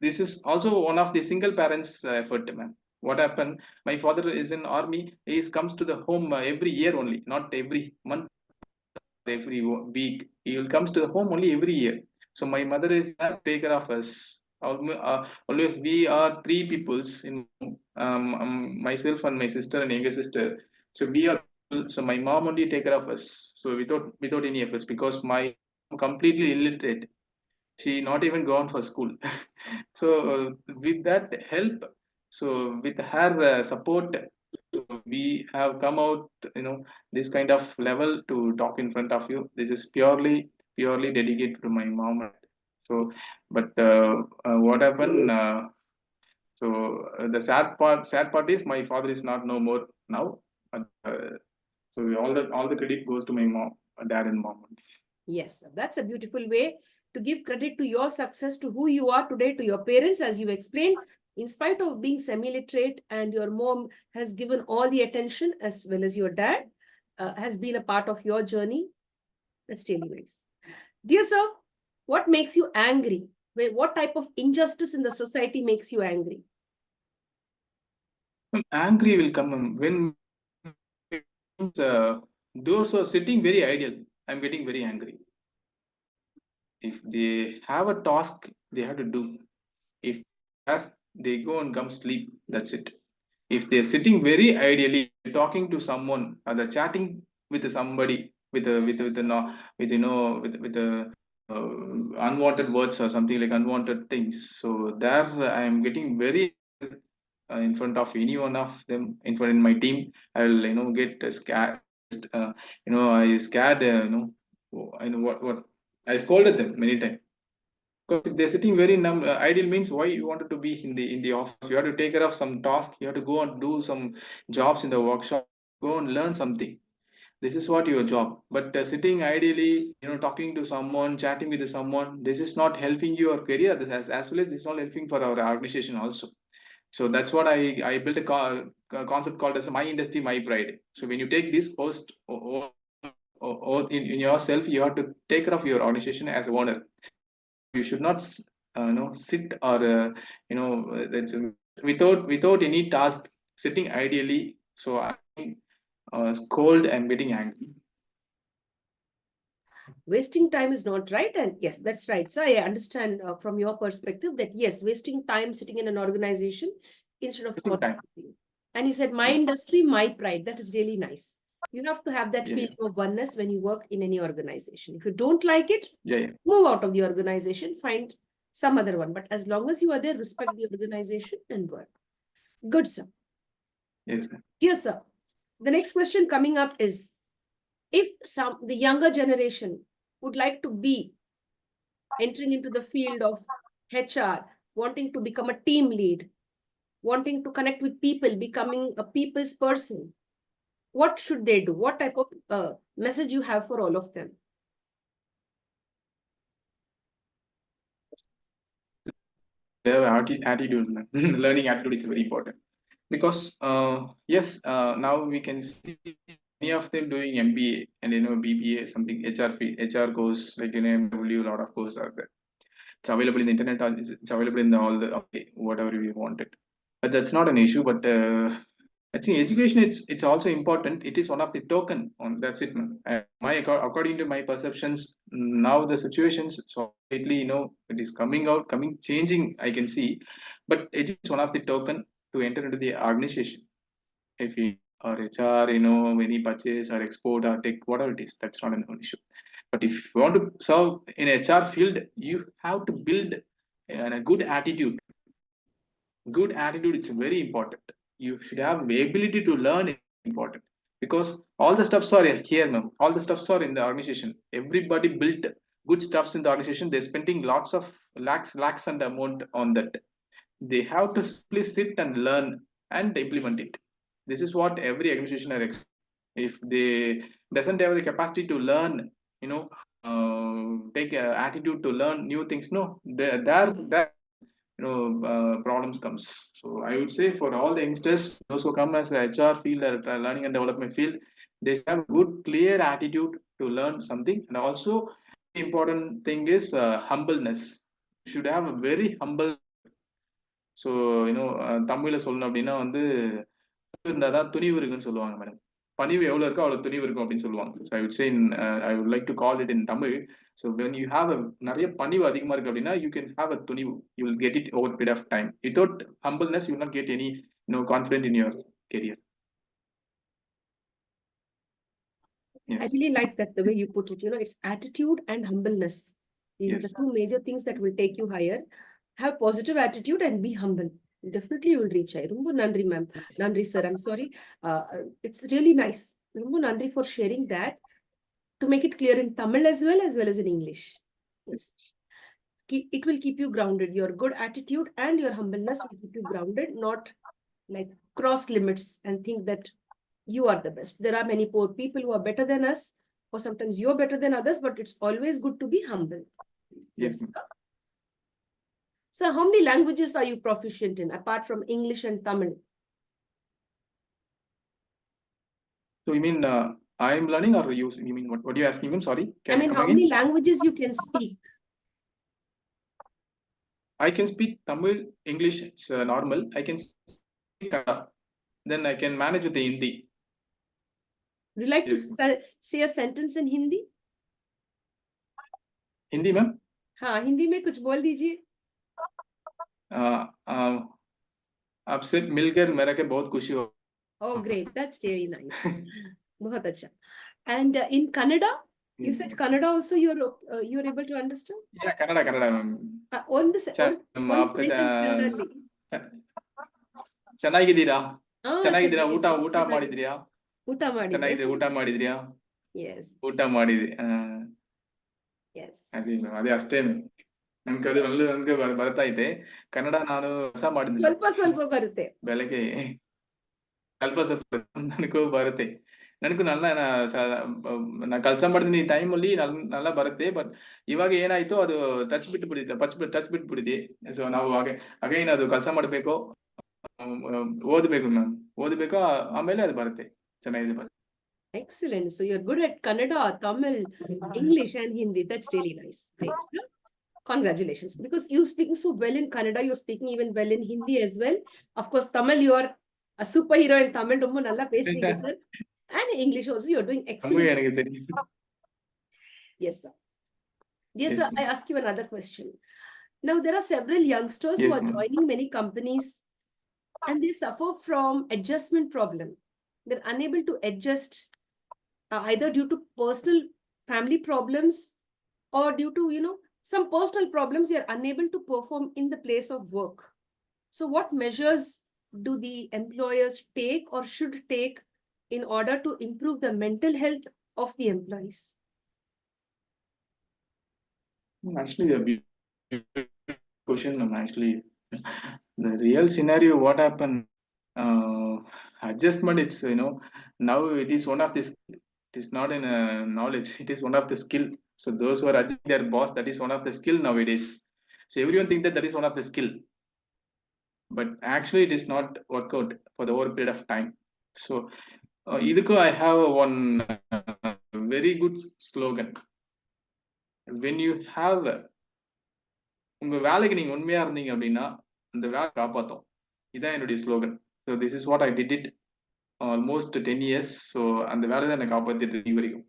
this is also one of the single parents effort, man. What happened, my father is in army. He comes to the home every year only, not every month, every week. He will comes to the home only every year. So my mother is take care of us. Always we are three peoples in myself and my sister and younger sister. So we are, so my mom only take care of us. So without any efforts, because my mom completely illiterate. She not even gone for school. So with that help, so with her support, we have come out, this kind of level to talk in front of you. This is purely dedicated to my mom. So but what happened, the sad part is my father is not no more now. But, so all the credit goes to my mom, dad and mom. Yes, that's a beautiful way to give credit to your success, to who you are today, to your parents, as you explained. In spite of being semi-literate, and your mom has given all the attention, as well as your dad has been a part of your journey. That's really nice. Dear sir, what makes you angry? What type of injustice in the society makes you angry? Angry will come when those who are sitting very idle. I'm getting very angry. If they have a task they have to do, if they go and come sleep, that's it. If they're sitting very ideally talking to someone, or they're chatting with somebody with no with the unwanted words or something like unwanted things, so there I am getting very in front of any one of them, in my team. I will get scared. I scared, I know what I scolded them many times. Because if they're sitting very ideal means, why you wanted to be in the office? You have to take care of some task. You have to go and do some jobs in the workshop. Go and learn something. This is what your job. But sitting ideally, talking to someone, chatting with someone, this is not helping your career. This as well as this is not helping for our organization also. So that's what I built a concept called as my industry, my pride. So when you take this post in yourself, you have to take care of your organization as a owner. You should not sit or that's without any task, sitting ideally. So I scold and getting angry. Wasting time is not right, and yes, that's right. So I understand from your perspective that yes, wasting time sitting in an organization instead of contributing. And you said my industry, my pride. That is really nice. You have to have that feeling of oneness when you work in any organization. If you don't like it, move out of the organization, find some other one. But as long as you are there, respect the organization and work. Good, sir. Yes, ma'am. Yes, sir. The next question coming up is, if the younger generation would like to be entering into the field of HR, wanting to become a team lead, wanting to connect with people, becoming a people's person, what should they do? What type of message you have for all of them? Their attitude, learning attitude is very important. Because yes, now we can see many of them doing MBA and BBA, something HR course, like MW, a lot of courses are there. It's available in the internet, or it's available in all the whatever we wanted. But that's not an issue. But I think education, it's also important. It is one of the token on that's it. According to my perceptions, now the situations so lately, it is changing. I can see, but it is one of the token to enter into the organization. If you or HR, any purchase or export or tech, whatever it is, that's not an issue. But if you want to serve in HR field, you have to build a good attitude. Good attitude, it's very important. You should have the ability to learn, is important, because all the stuffs are here now. All the stuffs are in the organization. Everybody built good stuffs in the organization. They're spending lots of lakhs and amount on that. They have to simply sit and learn and implement it. This is what every organization are expecting. If they doesn't have the capacity to learn, take a attitude to learn new things, no, there problems comes. So I would say for all the youngsters, those who come as a HR field or learning and development field, they have a good clear attitude to learn something. And also the important thing is humbleness. You should have a very humble. So தமிழில் சொல்லணும் அப்படின்னா வந்து இருந்தால் தான் துணிவு இருக்குன்னு சொல்லுவாங்க madam. பணிவு எவ்வளோ இருக்கோ அவ்வளோ துணிவு இருக்கும் அப்படின்னு சொல்லுவாங்க. So I would say I would like to call it in Tamil. So when you have நிறைய பணிவு அதிகமாக இருக்கு அப்படின்னா யூ கேன் ஹாவ் அ துணிவு. You will get it over period of time. Without humbleness you will not get any confident in your career. Yes. I really like that the way you put it. It's attitude and humbleness. These are the two major things that will take you higher. Have positive attitude and be humble. Definitely you will reach high. Rumbu Nandri, ma'am. Nandri, sir. I'm sorry. It's really nice. Rumbu Nandri for sharing that to make it clear in Tamil as well as in English. Yes. It will keep you grounded. Your good attitude and your humbleness will keep you grounded, not like cross limits and think that you are the best. There are many poor people who are better than us, or sometimes you're better than others, but it's always good to be humble. Yes. So how many languages are you proficient in apart from English and Tamil? So you mean I'm learning, or you mean what are you asking him? Sorry. I mean, how many languages you can speak? I can speak Tamil, English, it's normal. I can speak Kannada. Then I can manage with the Hindi. Would you like to say a sentence in Hindi? Hindi, ma'am? हाँ, हिंदी में कुछ बोल दीजिए. आपसे मिलकर मेरा के बहुत खुशी हो. Oh, great. That's really nice. बहुत अच्छा. And in Kannada, you said Kannada also you're able to understand? Yeah, Kannada, ma'am. On the sentence Kannada. ಚೆನ್ನಾಗಿದ್ದೀರಾ? ಚೆನ್ನಾಗಿದ್ದೀರಾ? ಊಟ ಮಾಡಿದ್ರಿಯಾ? ಊಟ ಮಾಡಿದ್ರಿ. ಚೆನ್ನಾಗಿದ್ದೀರಾ? ಊಟ ಮಾಡಿದ್ರಿಯಾ? Yes. ಊಟ ಮಾಡಿದ್ರಿ. Yes. ಅದೇ ಅಷ್ಟೇ. ನಮ್ಗೆ ಅದು ನಮ್ಗೆ ಬರ್ತಾ ಇದೆ. ಕನ್ನಡ ನಾನು ಹೊಸ ಮಾಡಿದ್ದೀನಿ. ಸ್ವಲ್ಪ ಬರುತ್ತೆ. ಬೆಳಗ್ಗೆ ಸ್ವಲ್ಪ ನನಗೂ ಬರುತ್ತೆ. ನನಗೂ ನಾ ಕೆಲಸ ಮಾಡಿದೀನಿ ಟೈಮಲ್ಲಿ ನಲ್ಲ ಬರುತ್ತೆ. ಬಟ್ ಇವಾಗ ಏನಾಯ್ತು ಅದು ಟಚ್ ಬಿಟ್ಬಿಟ್ಟಿದೆ. ಸೊ ನಾವು ಅಗೈನ್ ಅದು ಕೆಲಸ ಮಾಡಬೇಕು, ಓದಬೇಕು ಮ್ಯಾಮ್, ಓದಬೇಕು, ಆಮೇಲೆ ಅದು ಬರುತ್ತೆ, ಚೆನ್ನಾಗಿದೆ ಬರುತ್ತೆ. Excellent. So you're good at Kannada, Tamil, English, and Hindi. That's really nice. Great. Sir. Congratulations. Because you're speaking so well in Kannada, you're speaking even well in Hindi as well. Of course, Tamil, you are a superhero in Tamil. Romba nalla pesreenga, sir. And English also, you're doing excellent. Yes, sir. Yes, sir. I ask you another question. Now, there are several youngsters who are joining many companies and they suffer from adjustment problem. They're unable to adjust either due to personal family problems or due to, some personal problems. They are unable to perform in the place of work. So what measures do the employers take or should take in order to improve the mental health of the employees? Actually, a beautiful question. Actually, the real scenario, what happened, adjustment, it's, now it is one of the skill. It is not in knowledge. It is one of the skill. So those who are adjusting their boss, that is one of the skill nowadays. So everyone think that is one of the skill, but actually it is not work out for the over period of time. So idukku I have one very good slogan. When you have உங்க வேலைக்கு நீங்க உண்மையா இருந்தீங்க அப்படின்னா அந்த வேலை காப்பாத்தும். இதான் என்னுடைய slogan. So this is what I did it almost 10 years. So அந்த வேலை தான் என்னை காப்பாத்திட்டு இருக்கு வரைக்கும்.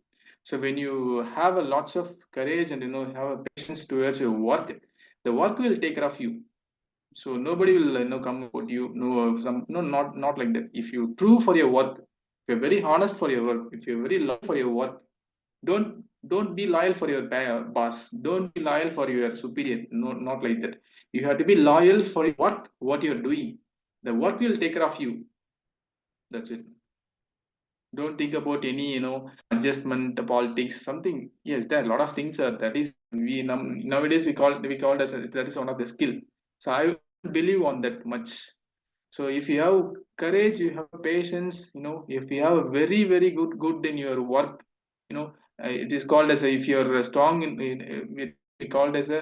So when you have a lots of courage and have a patience towards your work, the work will take care of you. So nobody will come about you. Not like that. If you true for your work, if you're very honest for your work, if you're very loyal for your work, don't be loyal for your boss. Don't be loyal for your superior. No, not like that. You have to be loyal for what you're doing. The work will take care of you. That's it. Don't think about any adjustment, politics, something. Yes, there are a lot of things that is we nowadays we call it as that is one of the skill. So I believe on that much. So if you have courage, you have patience, if you have a very very good in your work, it is called as if you are strong we called as a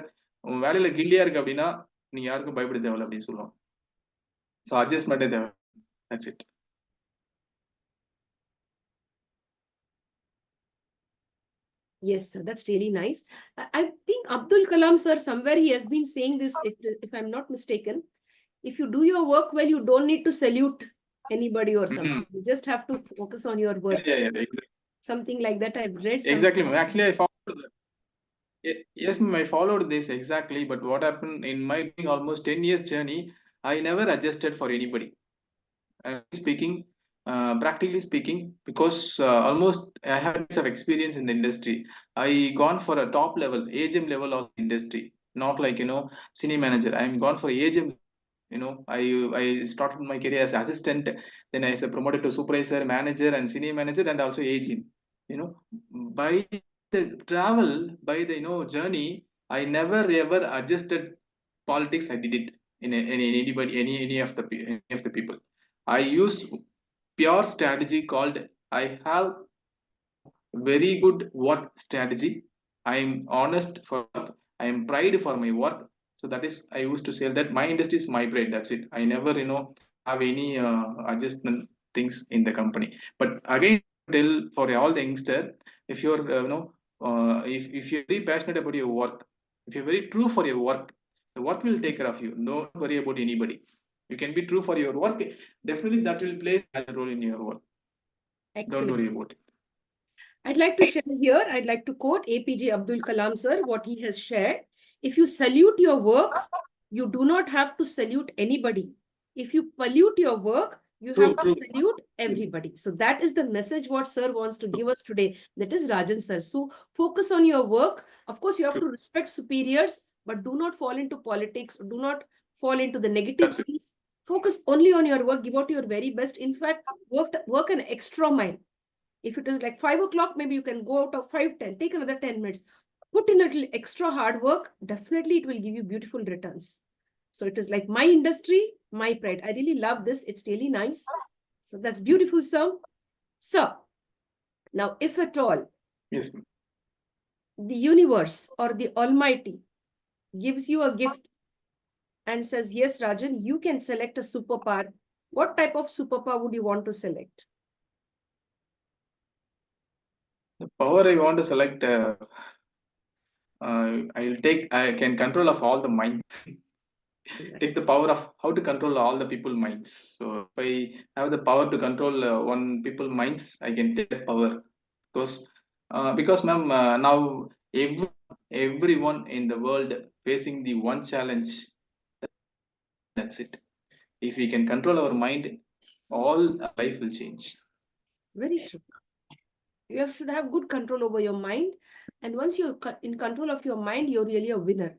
வேலையில கில்லியா இருக்கு அப்படின்னா நீ யாருக்கும் பயப்பட தேவையில்ல அப்படின்னு சொல்லுவோம். So அட்ஜஸ்ட்மெண்ட்டே தேவை. That's it. Yes, sir, that's really nice. I think Abdul Kalam sir, somewhere he has been saying this, if I'm not mistaken. If you do your work well, you don't need to salute anybody or something. You just have to focus on your work. Yeah, exactly. Something like that I've read. Exactly, ma'am. Actually, I followed. Yes, ma'am, I followed this exactly. But what happened in my almost 10 years journey, I never adjusted for anybody. Practically speaking, because almost I had lots of experience in the industry. I gone for a top level, AGM level of the industry, not like senior manager. I'm gone for AGM. I started my career as assistant, then I was promoted to supervisor, manager, and senior manager, and also AGM. By the travel, by the journey, I never ever adjusted politics. I did it in any of the people. I use pure strategy called I have very good work strategy. I am honest for work. I am pride for my work. So that is, I used to say that my industry is my pride. That's it. I never have any adjustment things in the company. But again, tell for all the youngster, if you're if you're very passionate about your work, if you're very true for your work, the work will take care of you. Don't worry about anybody. You can be true for your work. Definitely that will play a role in your work. Excellent. Don't worry about it. I'd like to share here, I'd like to quote APJ Abdul Kalam sir, what he has shared. If you salute your work, you do not have to salute anybody. If you pollute your work, you have to salute everybody. So that is the message what sir wants to give us today. That is Rajan sir. So focus on your work. Of course, you have to respect superiors, but do not fall into politics. Do not fall into the negative things. Focus only on your work. Give out your very best. In fact, work an extra mile. If it is like 5 o'clock, maybe you can go out of 5:10, take another 10 minutes, put in a little extra hard work. Definitely, it will give you beautiful returns. So it is like my industry, my pride. I really love this. It's really nice. So that's beautiful, sir. Sir, Now, if at all, Yes, ma'am. the universe or the Almighty gives you a gift and says, yes, Rajan, you can select a superpower. What type of superpower would you want to select? The power I want to select, I can control of all the minds. Take the power of how to control all the people minds. So if I have the power to control one people minds, I can take that power. Because ma'am, now everyone in the world facing the one challenge. That's it. If we can control our mind, all life will change. Very true. You should have good control over your mind. And once you're in control of your mind, you're really a winner.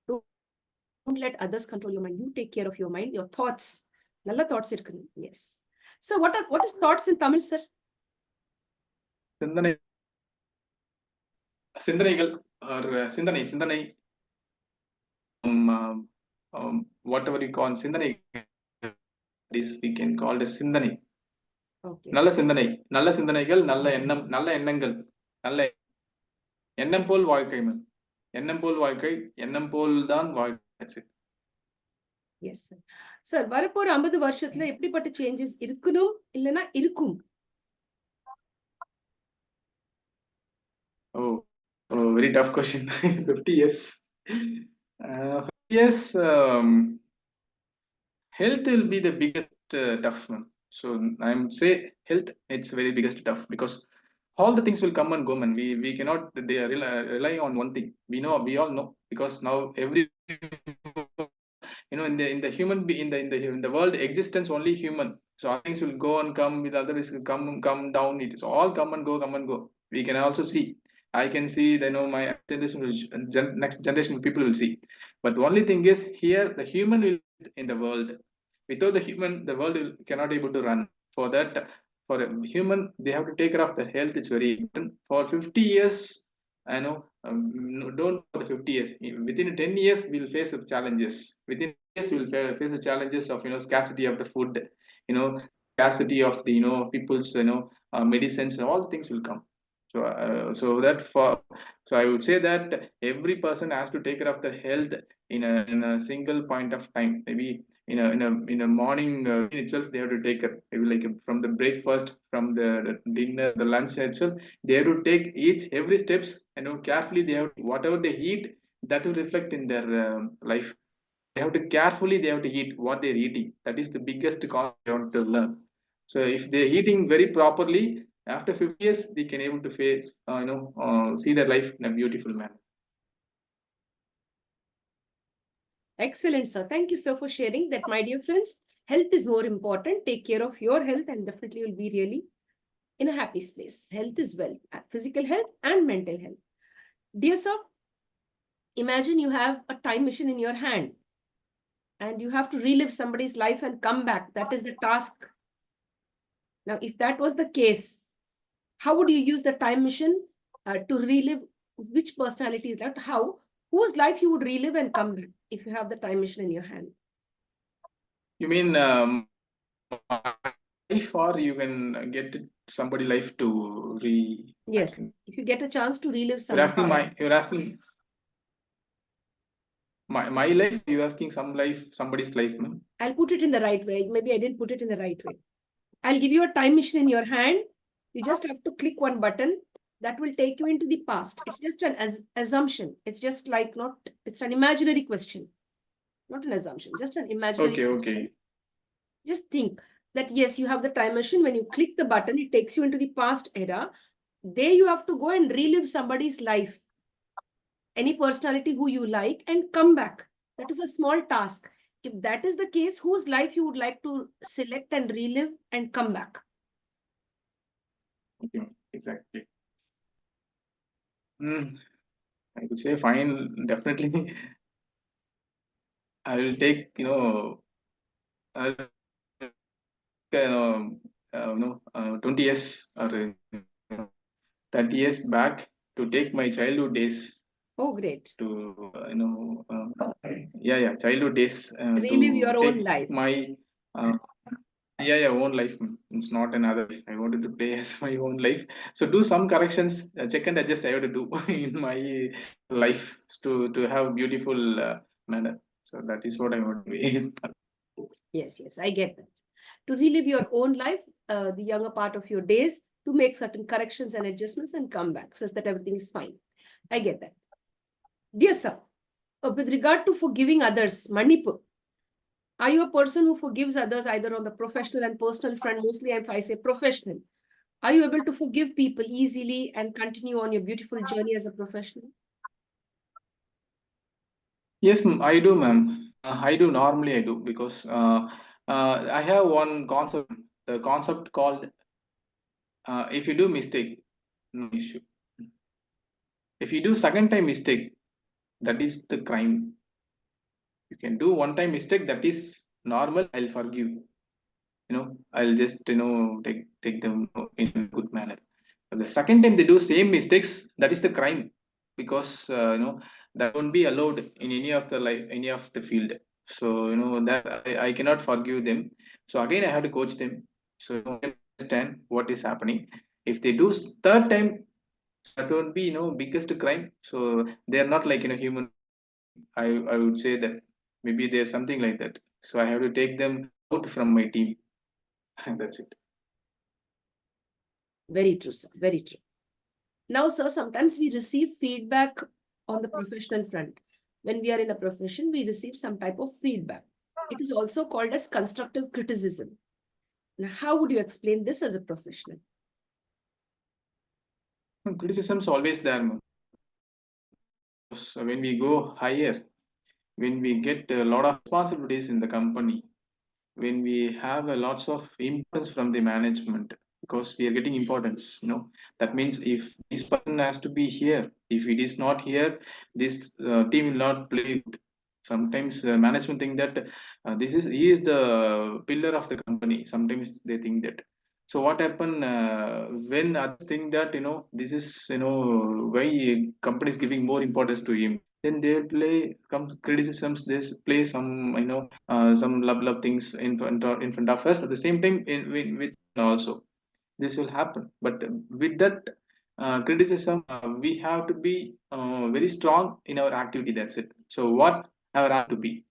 Don't let others control your mind. You take care of your mind, your thoughts. Nalla thoughts irukunu. Yes. So what is thoughts in Tamil, sir? சிந்தனைகள் or சிந்தனை whatever you call சிந்தனை, this we can call it சிந்தனை. Okay. நல்ல சிந்தனைகள், நல்ல எண்ணங்கள், நல்ல எண்ணம் போல் வாழ்க்கை மேம். எண்ணம் போல் வாழ்க்கை, எண்ணம் போல் தான் வாழ்க்கை. That's it. Yes, sir. Sir, வரப்போற 50 வருஷத்துல எப்படிப்பட்ட சேஞ்சஸ் இருக்கணும் இல்லனா இருக்கும்? Oh, very tough question. 50 years. 50 years, health will be the biggest tough one. So I'm say health, it's very biggest tough because all the things will come and go, man. We cannot rely on one thing. We all know, because now every, in the human in the world existence only human. So things will go and come, with others will come down. It is all come and go. We can also see. I can see, my generation next generation people will see. But only thing is, here the human will in the world. Without the human, the world cannot able to run. For that, for a human, they have to take care of their health. It's very important. For 50 years, I know, don't for the 50 years. Within 10 years, we'll face the challenges. Within years, we'll face the challenges of, scarcity of the food, scarcity of the, people's, medicines, and all things will come. So I would say that every person has to take care of their health in a single point of time. Maybe in a morning itself, they have to take it. Maybe like from the breakfast, from the dinner, the lunch itself, they have to take every steps. Carefully, they have whatever they eat, that will reflect in their life. They have to carefully, they have to eat what they're eating. That is the biggest concept they want to learn. So if they're eating very properly, after 50 years, they can able to face, see their life in a beautiful manner. Excellent, sir. Thank you, sir, for sharing that, my dear friends. Health is more important. Take care of your health and definitely you'll be really in a happy space. Health is wealth, physical health and mental health. Dear sir, imagine you have a time machine in your hand and you have to relive somebody's life and come back. That is the task. Now, if that was the case, how would you use the time machine to relive which personality is left? Whose life you would relive and come back if you have the time machine in your hand? You mean life, or you can get somebody life to Yes, if you get a chance to relive somebody. You're asking my life. You're asking somebody's life, man. I'll put it in the right way. Maybe I didn't put it in the right way. I'll give you a time machine in your hand. You just have to click one button that will take you into the past. It's just an assumption. It's just like it's an imaginary question. Not an assumption, just an imaginary question. Okay. Just think that, yes, you have the time machine. When you click the button, it takes you into the past era. There you have to go and relive somebody's life, any personality who you like, and come back. That is a small task. If that is the case, whose life you would like to select and relive and come back? Okay, exactly. I would say fine, definitely. I will take, I'll, 20 years or 30 years back to take my childhood days. Oh, great. To, childhood days. Relive your own life. My, own life. It's not another life. I want wanted to play as my own life. So do some corrections, check and adjust I have to do in my life to have beautiful manner. So that is what I want to be. Yes, I get that. To relive your own life, the younger part of your days, to make certain corrections and adjustments and come back, so that everything is fine. I get that. Dear sir, with regard to forgiving others, Manipur, are you a person who forgives others either on the professional and personal front? Mostly, if I say professional, are you able to forgive people easily and continue on your beautiful journey as a professional? Yes, I do, ma'am. I do. Normally, I do because I have one concept. The concept called if you do mistake, no issue. If you do second time mistake, that is the crime. You can do one time mistake, that is normal. I'll forgive. I'll just take them in a good manner. But the second time they do same mistakes, that is the crime, because that won't be allowed in any of the life, any of the field. So that I cannot forgive them. So again I have to coach them, so understand what is happening. If they do third time, that won't be biggest crime. So they are not like human. I would say that maybe there's something like that. So I have to take them out from my team. And that's it. Very true, sir. Very true. Now, sir, sometimes we receive feedback on the professional front. When we are in a profession, we receive some type of feedback. It is also called as constructive criticism. Now, how would you explain this as a professional? Criticism is always there, ma'am. So when we go higher, when we get a lot of responsibilities in the company, when we have a lots of importance from the management, because we are getting importance, that means if this person has to be here, if it is not here, this team will not play good. Sometimes management think that he is the pillar of the company. Sometimes they think that. So what happen when others think that this is why company is giving more importance to him, then they will play some criticisms, they play some some love things in front of us. At the same time, with also this will happen. But with that criticism, we have to be very strong in our activity. That's it. So what our have to be,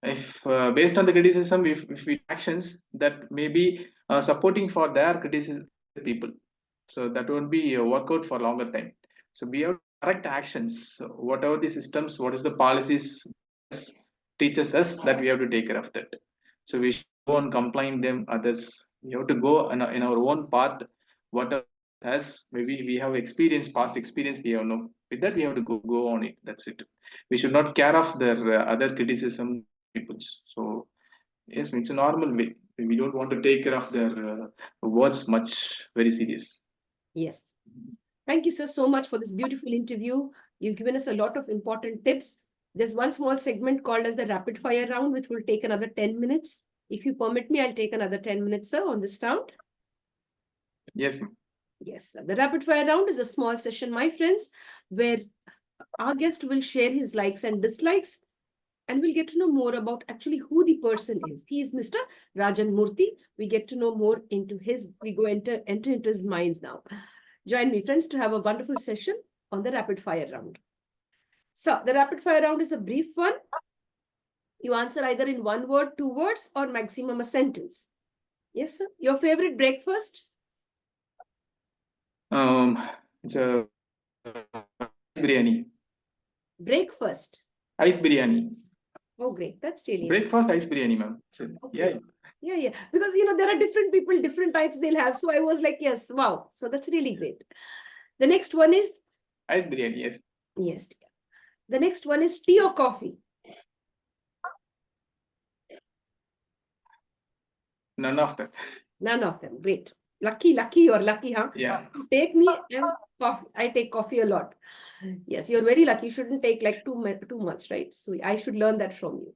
if based on the criticism, if we actions that may be supporting for their criticism people, so that won't be a workout for longer time. So we have correct actions. So whatever the systems, what is the policies teaches us, that we have to take care of that. So we should go on complying them others. We have to go in our own path. Whatever has, maybe we have experience, past experience, we have no, with that we have to go on it. That's it. We should not care of their other criticism peoples. So yes, it's a normal way. We don't want to take care of their words much very serious. Yes. Thank you, sir, so much for this beautiful interview. You've given us a lot of important tips. There's one small segment called as the rapid fire round, which will take another 10 minutes. If you permit me, I'll take another 10 minutes, sir, on this round. Yes, ma'am. Yes, sir. The rapid fire round is a small session, my friends, where our guest will share his likes and dislikes, and we'll get to know more about actually who the person is. He is Mr. Rajan Moorthy. We get to know more into his, we go enter into his mind now. Join me, friends, to have a wonderful session on the rapid fire round. So the rapid fire round is a brief one. You answer either in 1 word, 2 words, or maximum a sentence. Yes, sir. Your favorite breakfast? It's a biryani. Breakfast. Ice biryani. Oh, great. That's really breakfast ice biryani, ma'am. okay. Yeah. Because, there are different people, different types they'll have. So I was like, yes, wow. So that's really great. The next one is? Ice biryani, yes. Yes. The next one is tea or coffee? None of that. None of them. Great. Lucky, you're lucky, huh? Yeah. Take me and coffee. I take coffee a lot. Yes, you're very lucky. You shouldn't take like too much, right? So I should learn that from you.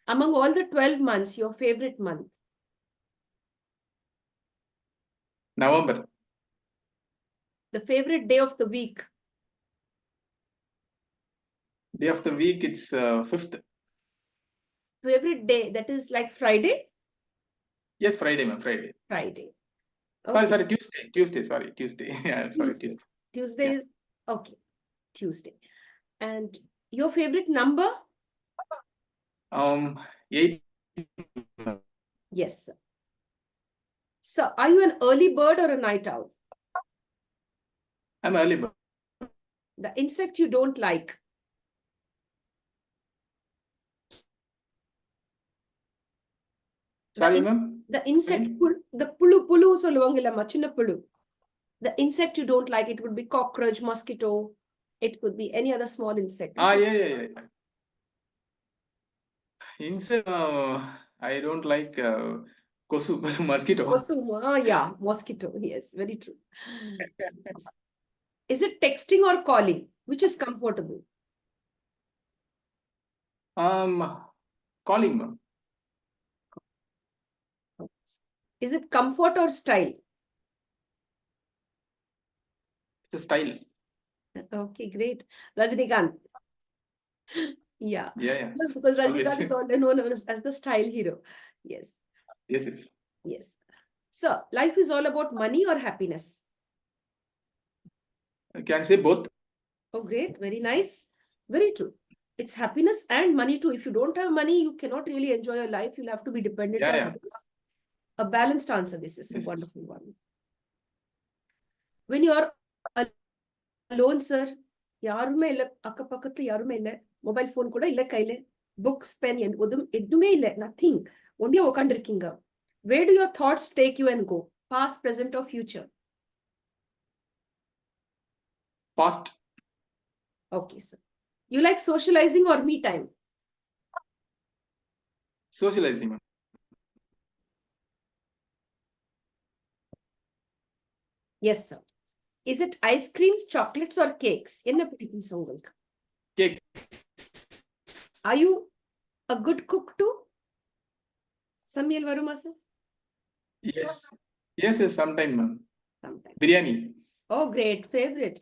Among all the 12 months, your favorite month? November. The favorite day of the week? Day of the week, it's 5th. Favorite day, that is like Friday? Yes, Friday, ma'am. Friday. Okay. Sorry, Tuesday. Sorry, Tuesday. Yeah, sorry, Tuesday. Tuesday is okay. Tuesday. And your favorite number? 8. Yes, sir. So, are you an early bird or a night owl? I'm early bird. The insect you don't like? Sorry, The ma'am. insect, the pulu solluvaangilla chinna pulu. The insect you don't like, it would be cockroach, mosquito. It could be any other small insect. Yeah. Insect, I don't like kosu, mosquito. Yeah, mosquito. Yes, very true. Is it texting or calling? Which is comfortable? Calling, ma'am. Is it comfort or style? It's a style. Okay, great. Rajnikant. Yeah. Yeah. No, because Rajnikant Always. is all known as the style hero. Yes. Yes. So, life is all about money or happiness? I can say both. Oh, great. Very nice. Very true. It's happiness and money too. If you don't have money, you cannot really enjoy your life. You'll have to be dependent on Yeah. others. A balanced answer. This is a Yes. wonderful one. When you're alone, sir, யாருமே இல்ல அக்கப்பக்கத்துல யாருமே இல்ல mobile phone கூட இல்ல கையில books pen எதுவுமே இல்ல nothing ஒண்டியா உட்காந்துருக்கீங்க where do your thoughts take you and go past present or future? Past. Okay, sir. You like socializing or me time? Socializing. Yes, sir. Is it ice creams, chocolates or cakes? என்ன பிடிக்கும் sir உங்களுக்கு? Cake. Are you a good cook too? சமையல் வருமா sir? Yes, sometime, ma'am. Sometimes. Biryani. Oh, great. Favorite.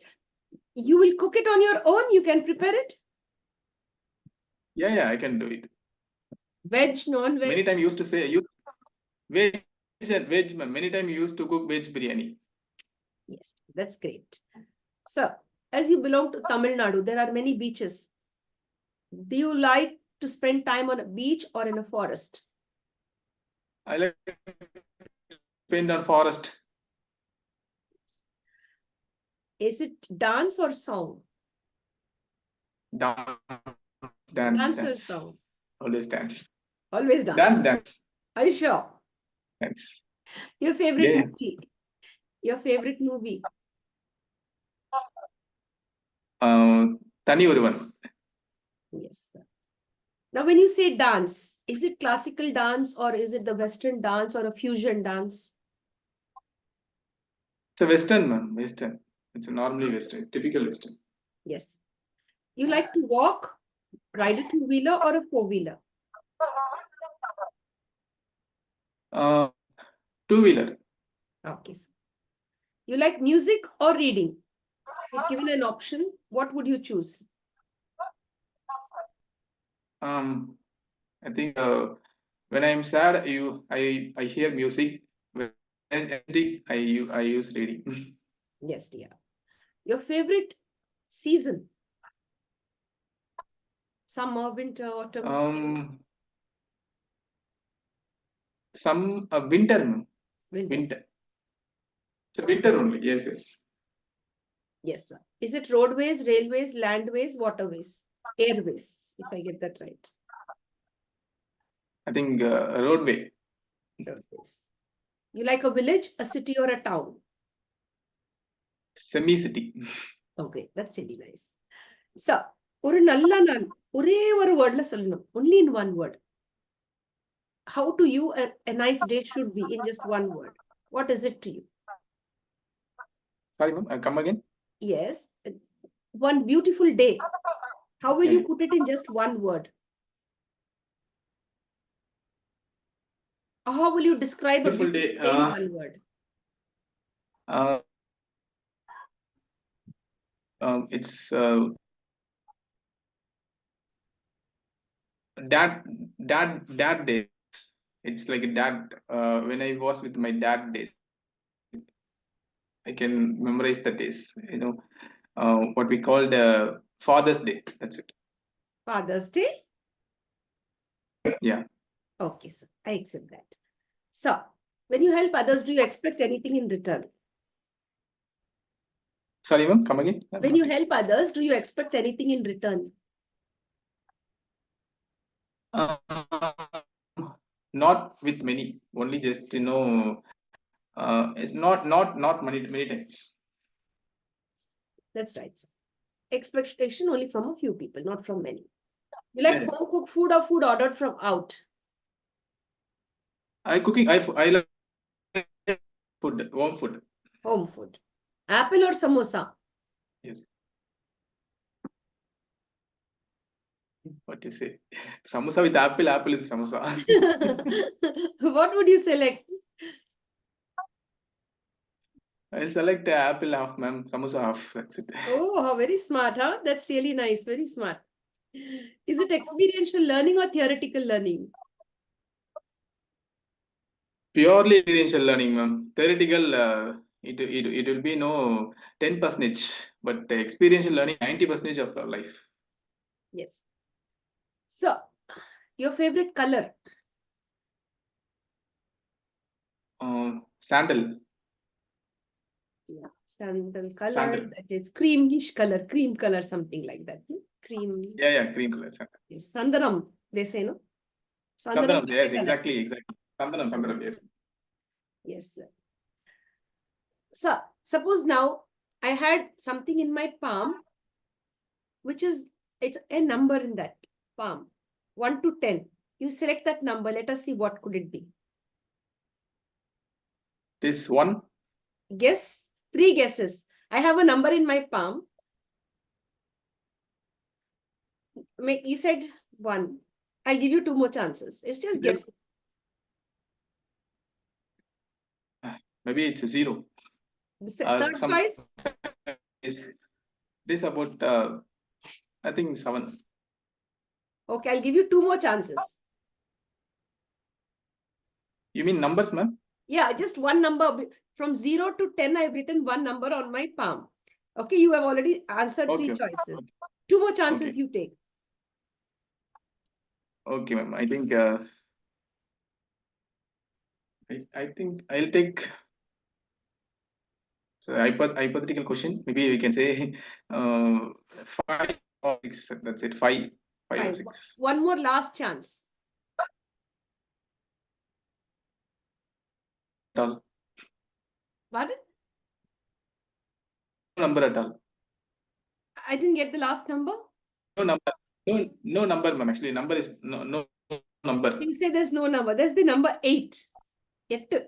You will cook it on your own? You can prepare it? Yeah, I can do it. Veg, non-veg? Many times used to say veg and veg, ma'am. Many times used to cook veg biryani. Yes, that's great. So, as you belong to Tamil Nadu, there are many beaches. Do you like to spend time on a beach or in a forest? I like to spend on forest. Is it dance or song? Dance or song? Always dance. Always dance. Dance. Are you sure? Thanks. Your favorite Yeah. movie? Your favorite movie? Tani Oruvan. Yes, sir. Now, when you say dance, is it classical dance or is it the Western dance or a fusion dance? It's a Western, ma'am. Western. It's a normally Western, typical Western. Yes. You like to walk, ride a two-wheeler or a four-wheeler? Two-wheeler. Okay, sir. You like music or reading? If given an option, what would you choose? I think when I'm sad, I hear music. When I'm angry, I use reading. Yes, dear. Your favorite season? Summer, winter, autumn, spring? Some winter. Winter. It's a winter only. Yes. Yes, sir. Is it roadways, railways, landways, waterways, airways, if I get that right? I think roadway. Roadways. You like a village, a city, or a town? Semi-city. Okay, that's really nice. So, ஒரு நல்ல நாள் ஒரே ஒரு வேர்ட்ல சொல்லணும். Only in one word. How to you a nice day should be in just one word. What is it to you? Sorry, ma'am. Come again. Yes. One beautiful day. How will you put it in just one word? How will you describe a beautiful day in one word? It's dad days. It's like a dad when I was with my dad days. I can memorize the days. What we call the Father's Day. That's it. Father's Day? Yeah. Okay, sir. I accept that. So, when you help others, do you expect anything in return? Sorry, ma'am, come again. When you help others, do you expect anything in return? Not with many, only just it's not many times. That's right, sir. Expectation only from a few people, not from many. You like Yeah. home cooked food or food ordered from out? I like food, home food. Home food. Apple or samosa? Yes. What you say? Samosa with apple, apple with samosa. What would you select? I'll select apple half, ma'am. Samosa half. That's it. Oh, very smart, huh? That's really nice. Very smart. Is it experiential learning or theoretical learning? Purely experiential learning, ma'am. Theoretical, it will be no 10%, but experiential learning 90% of our life. Yes. So, your favorite color? Sandal. Yeah, sandal color. Sandal. That is creamish color, cream color, something like that. Cream. Yeah, cream color. Sandal. Yes, sandanam, they say, no? Sandanam, yes, color. exactly. Sandanam, yes. Yes, sir. So, suppose now I had something in my palm, which is, it's a number in that palm, 1 to 10. You select that number. Let us see what could it be. This one. Guess, 3 guesses. I have a number in my palm. You said 1. I'll give you 2 more chances. It's just guess. Maybe it's a 0. Third choice? This about, I think 7. Okay, I'll give you 2 more chances. You mean numbers, ma'am? Yeah, just one number. From 0 to 10, I've written one number on my palm. Okay, you have already answered 3 choices. 2 more chances you take. Okay, ma'am. I think I'll take. So hypothetical question. Maybe we can say 5 or 6. That's it. 5 or 6. One more last chance. All. Pardon? No number at all. I didn't get the last number. No number. No number, ma'am. Actually, number is no number. You say there's no number. There's the number 8. Okay.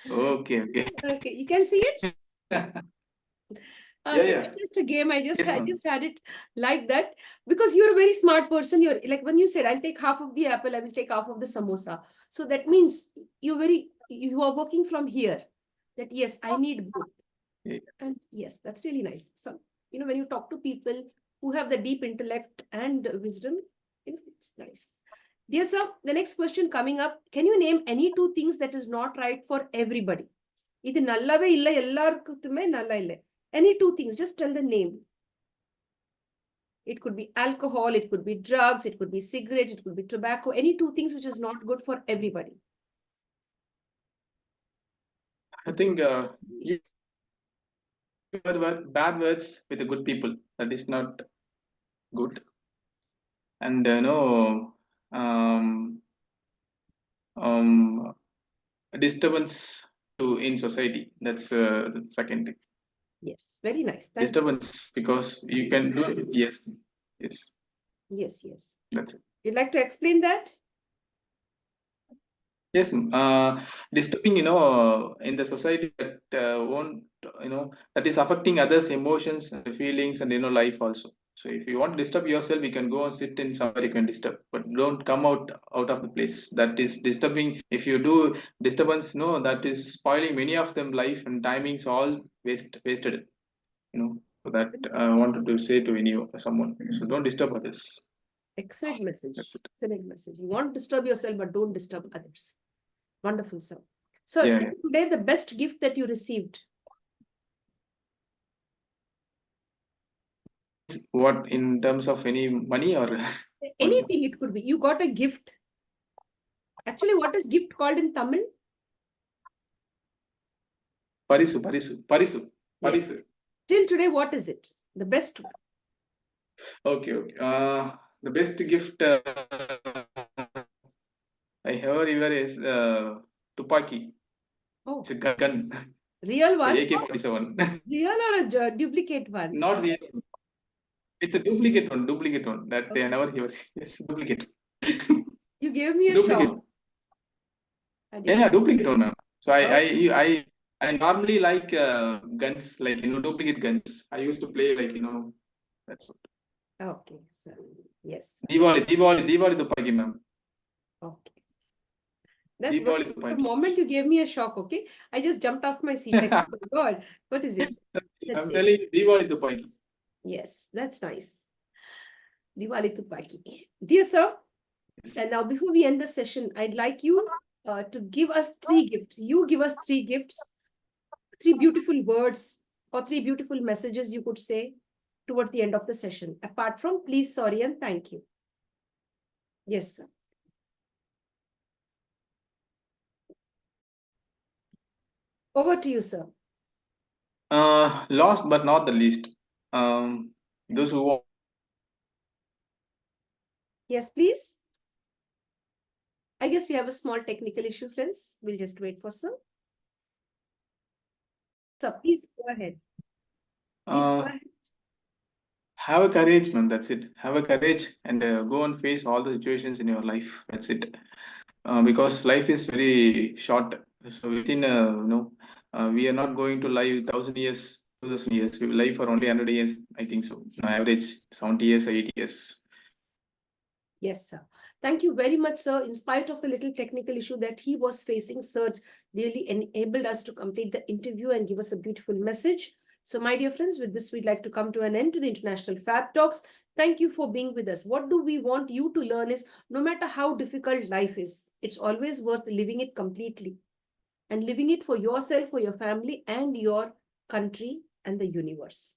Okay, you can see it? Okay, Yeah. that's just a game. I just had it like that because you're a very smart person. You're like, when you said I'll take half of the apple, I will take half of the samosa. So that means you are working from here. That yes, I need both. Yeah. And yes, that's really nice. So when you talk to people who have the deep intellect and wisdom, it's nice. Dear sir, the next question coming up. Can you name any 2 things that is not right for everybody? இது நல்லாவே இல்லை எல்லாருக்குமே நல்லா இல்லை. Any 2 things, just tell the name. It could be alcohol, it could be drugs, it could be cigarette, it could be tobacco. Any 2 things which is not good for everybody. I think you bad words with the good people. That is not good. And disturbance in society. That's the second thing. Yes, very nice. Thank disturbance you. Because you can do it. Yes. That's it. You'd like to explain that? Yes. Disturbing in the society that won't that is affecting others' emotions and feelings and life also. So if you want to disturb yourself, you can go and sit in somewhere you can disturb, but don't come out of the place. That is disturbing. If you do disturbance, that is spoiling many of them life and timings, all wasted. So that I wanted to say to someone. So don't disturb others. Excellent message. That's it. Excellent message. You want to disturb yourself, but don't disturb others. Wonderful, sir. So Yeah. today, the best gift that you received? what in terms of any money or anything it could be. You got a gift. Actually, what is gift called in Tamil? Parisu, Parisu, Parisu, Parisu. Yes. Till today, what is it? The best one. Okay, okay. The best gift I heard ever is Tupaki. Oh, It's a gun. real It's one? a AK-47. Real or a duplicate one? Not real. It's a duplicate one. Duplicate one. That Okay. I never hear. It's duplicate. You gave me It's a duplicate. shock. Yeah, duplicate one, ma'am. So Okay. I normally like guns, like duplicate guns. I used to play like that's what. Okay, so yes. Diwali Tupaki, ma'am. Okay. That's but Diwali the Tupaki. moment you gave me a shock, okay? I just jumped off my seat like, oh my God, what is it? That's I'm it. telling you, Diwali Tupaki. Yes, that's nice. Diwali Tupaki. Dear sir, and now before we end the session, I'd like you to give us 3 gifts. You give us 3 gifts, 3 beautiful words or 3 beautiful messages you could say towards the end of the session. Apart from please, sorry, and thank you. Yes, sir. Over to you, sir. Last but not the least, those who want. Yes, please. I guess we have a small technical issue, friends. We'll just wait for some. So please go ahead. Please go ahead. Have a courage, man. That's it. Have a courage and go and face all the situations in your life. That's it. Because life is very short. So within, we are not going to live 1,000 years, 2,000 years. We will live for only 100 years, I think so. On average, 70 years, 80 years. Yes, sir. Thank you very much, sir. In spite of the little technical issue that he was facing, sir really enabled us to complete the interview and give us a beautiful message. So, my dear friends, with this, we'd like to come to an end to the International Fab Talks. Thank you for being with us. What do we want you to learn is, no matter how difficult life is, it's always worth living it completely and living it for yourself, for your family, and your country and the universe.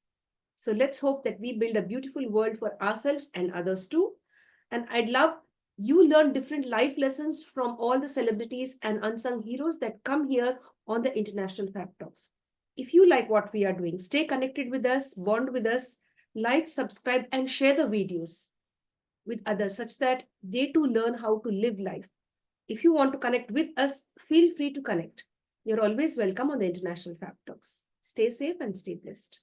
So, let's hope that we build a beautiful world for ourselves and others too. And I'd love you learn different life lessons from all the celebrities and unsung heroes that come here on the International Fab Talks. If you like what we are doing, stay connected with us, bond with us, like, subscribe, and share the videos with others such that they too learn how to live life. If you want to connect with us, feel free to connect. You're always welcome on the International Fab Talks. Stay safe and stay blessed.